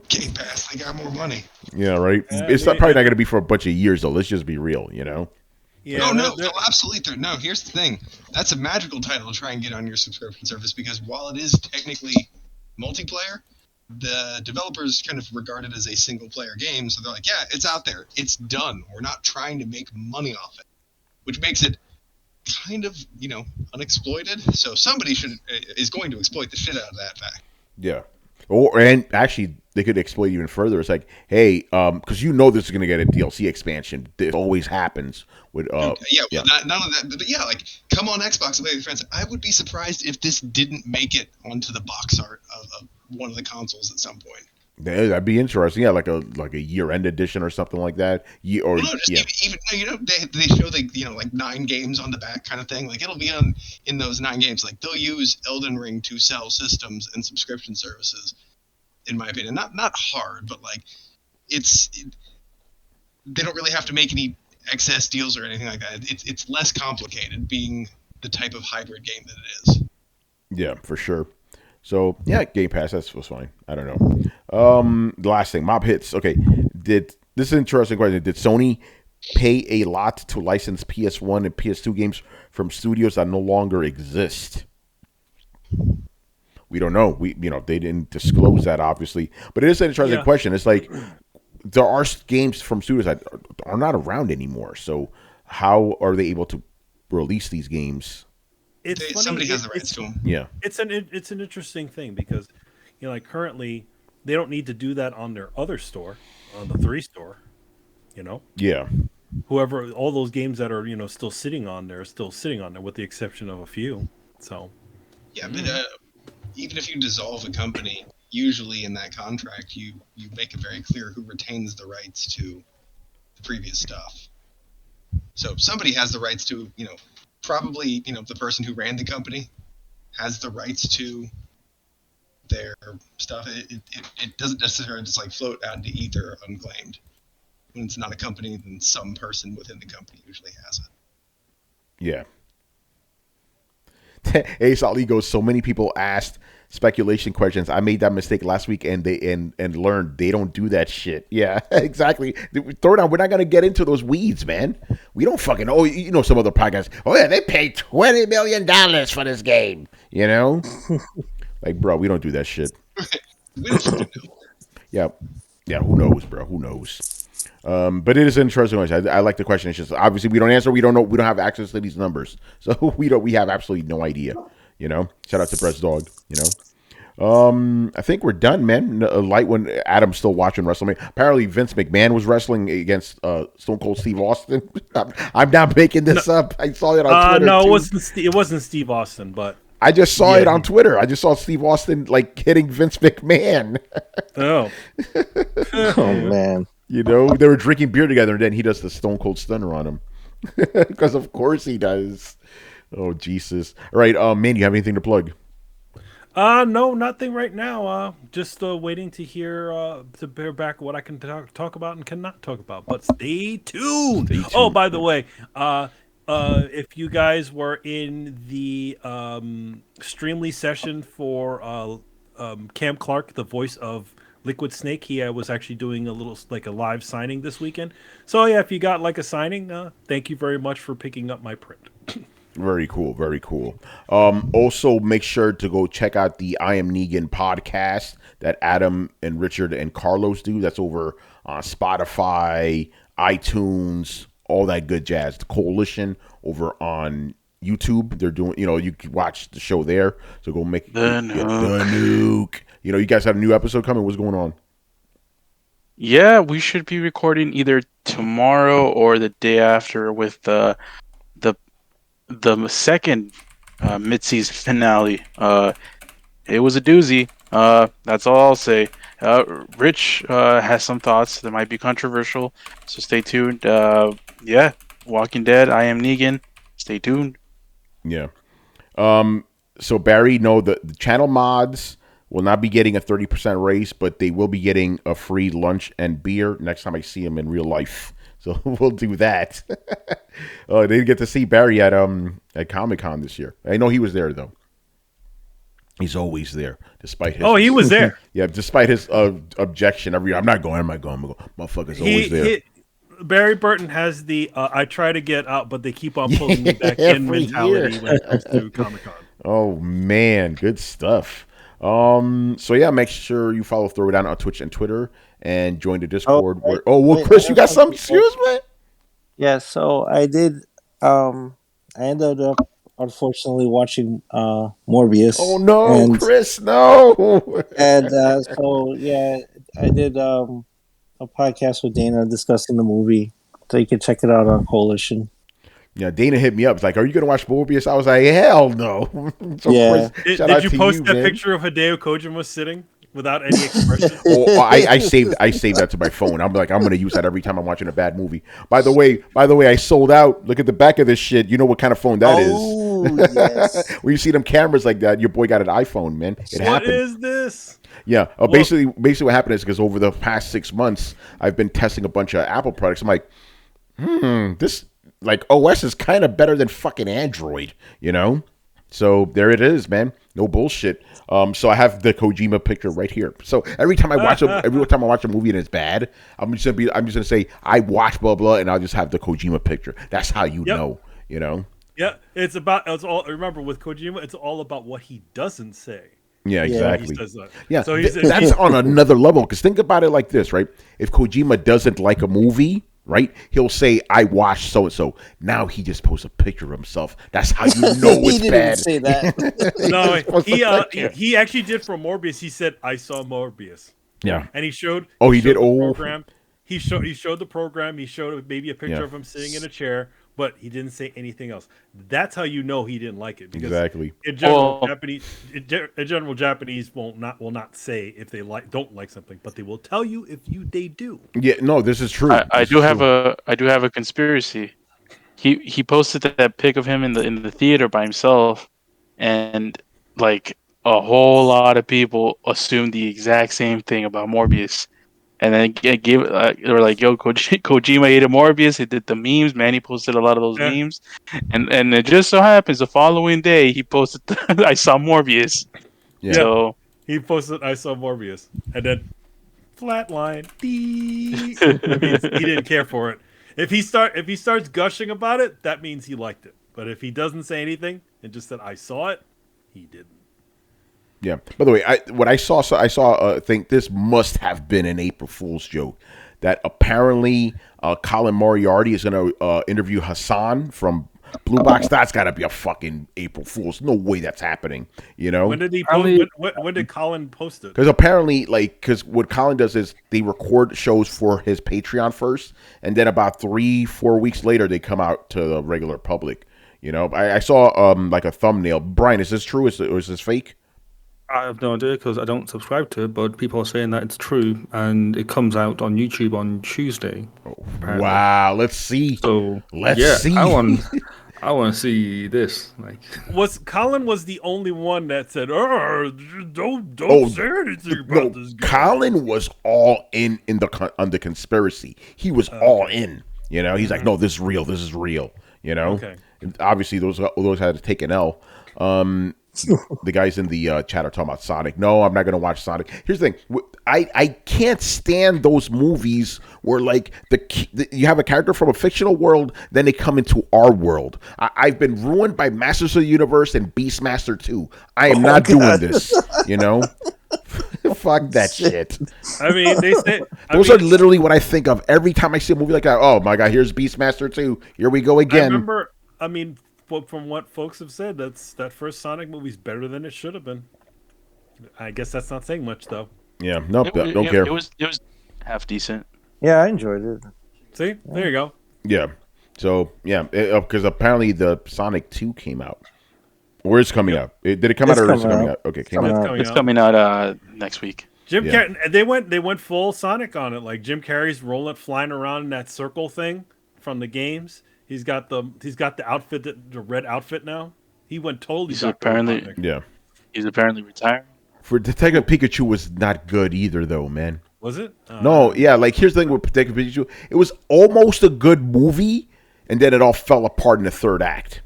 Game Pass. They got more money. Yeah, right. It's probably not going to be for a bunch of years, though. Let's just be real, Yeah, no, absolutely. No, here's the thing. That's a magical title to try and get on your subscription service because while it is technically multiplayer, the developers kind of regard it as a single-player game. So they're like, yeah, it's out there. It's done. We're not trying to make money off it, which makes it kind of, unexploited. So somebody is going to exploit the shit out of that fact. Yeah. And actually, they could exploit even further. It's like, hey, because this is going to get a DLC expansion. It always happens with. Not only that, but yeah, like come on Xbox and play with your friends. I would be surprised if this didn't make it onto the box art of one of the consoles at some point. Yeah, that'd be interesting. Yeah, like a year-end edition or something like that. Even they show like 9 games on the back kind of thing. Like it'll be in those 9 games. Like they'll use Elden Ring to sell systems and subscription services. In my opinion, not hard, but like they don't really have to make any excess deals or anything like that. It's less complicated being the type of hybrid game that it is. Yeah, for sure. So yeah, Game Pass was fine. I don't know. The last thing, Mob Hits. Okay, this is an interesting question. Did Sony pay a lot to license PS1 and PS2 games from studios that no longer exist? We don't know. They didn't disclose that obviously, but it is an interesting question. It's like there are games from studios that are not around anymore. So how are they able to release these games? Somebody has the rights to them. Yeah, it's an interesting thing because like currently they don't need to do that on their other store, on the 3 store. Yeah. Whoever, all those games that are still sitting on there are still sitting on there, with the exception of a few. So. Yeah, but even if you dissolve a company, usually in that contract you make it very clear who retains the rights to the previous stuff. So somebody has the rights to, probably, the person who ran the company has the rights to their stuff. It doesn't necessarily just like float out into ether unclaimed. When it's not a company, then some person within the company usually has it. Yeah. Ace Ali goes, so many people asked speculation questions. I made that mistake last week and learned they don't do that shit. Yeah, exactly. Throwdown, we're not going to get into those weeds, man. We don't fucking know. Some other podcasts, oh yeah, they paid $20 million for this game. Like, bro, we don't do that shit. We don't fucking know. Yeah, who knows, bro? Who knows? But it is an interesting question. I like the question. It's just obviously we don't answer. We don't know. We don't have access to these numbers, so we have absolutely no idea. Shout out to Brett's dog. I think we're done, man. A light one. Adam's still watching WrestleMania. Apparently, Vince McMahon was wrestling against Stone Cold Steve Austin. I'm not making this up. I saw it on Twitter. No, too. it wasn't Steve Austin, but I just saw it on Twitter. I just saw Steve Austin like hitting Vince McMahon. Oh, oh man. They were drinking beer together, and then he does the Stone Cold Stunner on him. Because of course he does. Oh, Jesus. All right, man, you have anything to plug? No, nothing right now. Just waiting to hear, to bear back what I can talk about and cannot talk about. But stay tuned. Oh, by the way, if you guys were in the Streamly session for Cam Clark, the voice of Liquid Snake, he was actually doing a live signing this weekend. So yeah, if you got like a signing, thank you very much for picking up my print. Very cool, very cool. Also, make sure to go check out the I Am Negan podcast that Adam and Richard and Carlos do. That's over on Spotify, iTunes, all that good jazz. The Coalition over on YouTube. They're doing, you can watch the show there. So go make the nuke. You guys have a new episode coming. What's going on? Yeah, we should be recording either tomorrow or the day after with the second mid-season finale. It was a doozy. That's all I'll say. Rich has some thoughts that might be controversial, so stay tuned. Yeah, Walking Dead, I Am Negan. Stay tuned. Yeah. So Barry, no, the channel mods will not be getting a 30% raise, but they will be getting a free lunch and beer next time I see them in real life. So we'll do that. They didn't get to see Barry at Comic-Con this year. I know he was there though. He's always there, despite his. Oh, he was there. Yeah, despite his objection every year. I'm not going. Motherfucker's always there. Barry Burton has the I try to get out, but they keep on pulling me back in mentality when it comes to Comic-Con. Oh man, good stuff. So yeah, make sure you follow Throwdown on Twitch and Twitter and join the Discord. Chris, you got some excuse me? Yeah, so I did I ended up unfortunately watching Morbius. Oh no, Chris, no. And so yeah, I did a podcast with Dana discussing the movie. So you can check it out on Coalition. Yeah, Dana hit me up. It's like, are you going to watch Morbius? I was like, hell no. So yeah. Chris, did you post that picture of Hideo Kojima sitting without any expression? I saved that to my phone. I'm like, I'm going to use that every time I'm watching a bad movie. By the way, I sold out. Look at the back of this shit. You know what kind of phone that is? Yes. Where you see them cameras like that, your boy got an iPhone, man. What is this? Yeah. Basically what happened is because over the past 6 months, I've been testing a bunch of Apple products. I'm like, this OS is kind of better than fucking Android, So there it is, man. No bullshit. So I have the Kojima picture right here. So every time I watch a movie and it's bad, I'm just gonna say I watch blah blah, and I'll just have the Kojima picture. That's how you know. Yeah, remember with Kojima, it's all about what he doesn't say. Yeah, exactly. Yeah, so that's on another level. Because think about it like this, right? If Kojima doesn't like a movie, right, he'll say, "I watched so and so." Now he just posts a picture of himself. That's how you know it's he bad. Didn't say that. he actually did for Morbius. He said, "I saw Morbius." Yeah, and he showed. Oh, he did. The program. He showed the program. He showed maybe a picture of him sitting in a chair but he didn't say anything else. That's how you know he didn't like it. Because Exactly. in general, Japanese will not say if they don't like something, but they will tell you if they do. Yeah, no, this is true. I do have a conspiracy. He posted that pic of him in the theater by himself, and like a whole lot of people assumed the exact same thing about Morbius. And then they were like, "Yo, Kojima hated Morbius. He did the memes. Man, he posted a lot of those memes." And it just so happens the following day he posted, "I saw Morbius." Yeah. So he posted, "I saw Morbius," and then flatline. That means he didn't care for it. If he starts gushing about it, that means he liked it. But if he doesn't say anything and just said, "I saw it," he didn't. Yeah. By the way, I saw. Think this must have been an April Fool's joke. That apparently Colin Moriarty is going to interview Hassan from Blue Box. That's got to be a fucking April Fool's. No way that's happening. You know. When did he post? When did Colin post it? Because apparently, because what Colin does is they record shows for his Patreon first, and then about 3-4 weeks later they come out to the regular public. You know. I saw like a thumbnail. Brian, is this true? Or is this fake? I have no idea because I don't subscribe to it, but people are saying that it's true, and it comes out on YouTube on Tuesday. Wow, let's see. So let's see. I want to see this. Like, Colin was the only one that said, "Don't say anything about this guy." Colin was all in on the conspiracy. He was all in. You know, he's like, "No, this is real. This is real." You know, okay. And obviously those had to take an L. The guys in the chat are talking about Sonic. No, I'm not going to watch Sonic. Here's the thing. I can't stand those movies where like you have a character from a fictional world, then they come into our world. I've been ruined by Masters of the Universe and Beastmaster 2. I am not doing this, you know? Fuck that shit. I mean, those are literally what I think of every time I see a movie like that. Oh my God, here's Beastmaster 2. Here we go again. From what folks have said, that first Sonic movie's better than it should have been. I guess that's not saying much, though. Yeah, nope, don't care. It was half decent. Yeah, I enjoyed it. See, there you go. Yeah, so yeah, because apparently the Sonic 2 came out. Or is coming out? Did it come out or is it coming out? Okay, It's coming out next week. Jim Carrey, they went full Sonic on it. Like Jim Carrey's flying around in that circle thing from the games. He's got the outfit, the red outfit now. He went totally. He's apparently retiring. For Detective Pikachu was not good either, though, man. Was it? No, yeah. Like here's the thing with Detective Pikachu, it was almost a good movie, and then it all fell apart in the third act.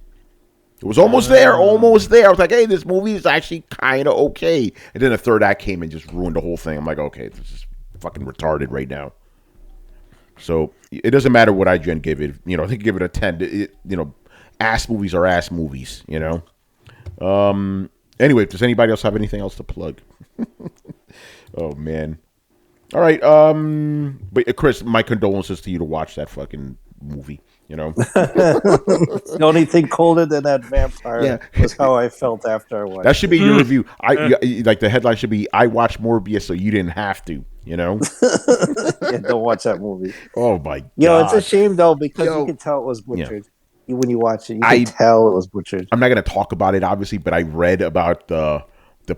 It was almost there. I was like, hey, this movie is actually kind of okay, and then the third act came and just ruined the whole thing. I'm like, okay, this is fucking retarded right now. So it doesn't matter what IGN give it. You know, I think give it a 10. Ass movies are ass movies. You know. Anyway, does anybody else have anything else to plug? Oh man. All right. But Chris, my condolences to you to watch that fucking movie. You know. The only thing colder than that vampire was how I felt after I watched. That should be your review. Like the headline should be, "I watched Morbius, so you didn't have to." You know. Yeah, don't watch that movie. Oh my God. Yo, it's a shame though because you can tell it was butchered. Yeah. When you watch it, you can tell it was butchered. I'm not going to talk about it, obviously, but I read about the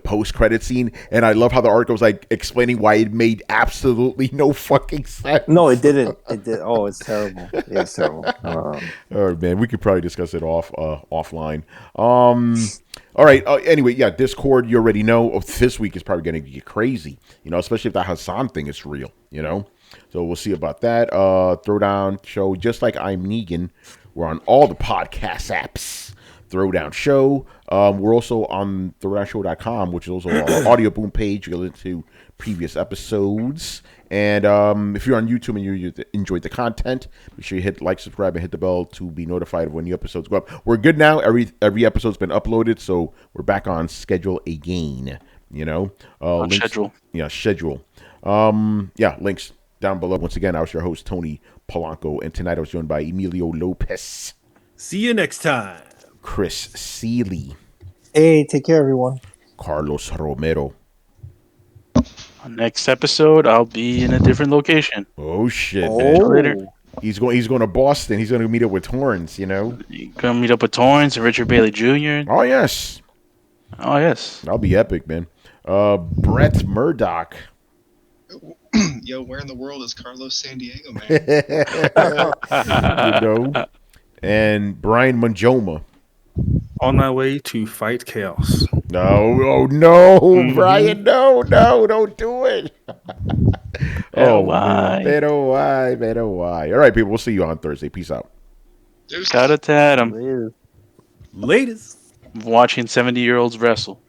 post-credit scene, and I love how the article was like explaining why it made absolutely no fucking sense. No, it didn't. It did. Oh, it's terrible. Yeah, it's terrible. Oh man, we could probably discuss it offline. All right. Anyway, yeah, Discord. You already know. This week is probably going to get crazy. You know, especially if that Hassan thing is real. You know, so we'll see about that. Throwdown show, just like I'm Negan. We're on all the podcast apps. Throwdown Show. We're also on throwdownshow.com, which is also our audio boom page. You can listen to previous episodes. And if you're on YouTube and you enjoyed the content, make sure you hit like, subscribe, and hit the bell to be notified of when new episodes go up. We're good now. Every episode's been uploaded, so we're back on schedule again. You know, links, schedule. Yeah, schedule. Links down below. Once again, I was your host, Tony Polanco, and tonight I was joined by Emilio Lopez. See you next time. Chris Seeley. Hey, take care, everyone. Carlos Romero. On next episode, I'll be in a different location. Oh, shit. Oh. Later. He's going to Boston. He's going to meet up with Torrance. You know. Gonna meet up with Torrance and Richard Bailey Jr. Oh yes. Oh yes. That'll be epic, man. Brett Murdoch. Yo, where in the world is Carlos San Diego, man? You know. And Brian Manjoma. On my way to fight chaos. No, Brian, no, don't do it. Pero why? All right, people, we'll see you on Thursday. Peace out. Shout out to Adam. Latest. Watching 70-year-olds wrestle.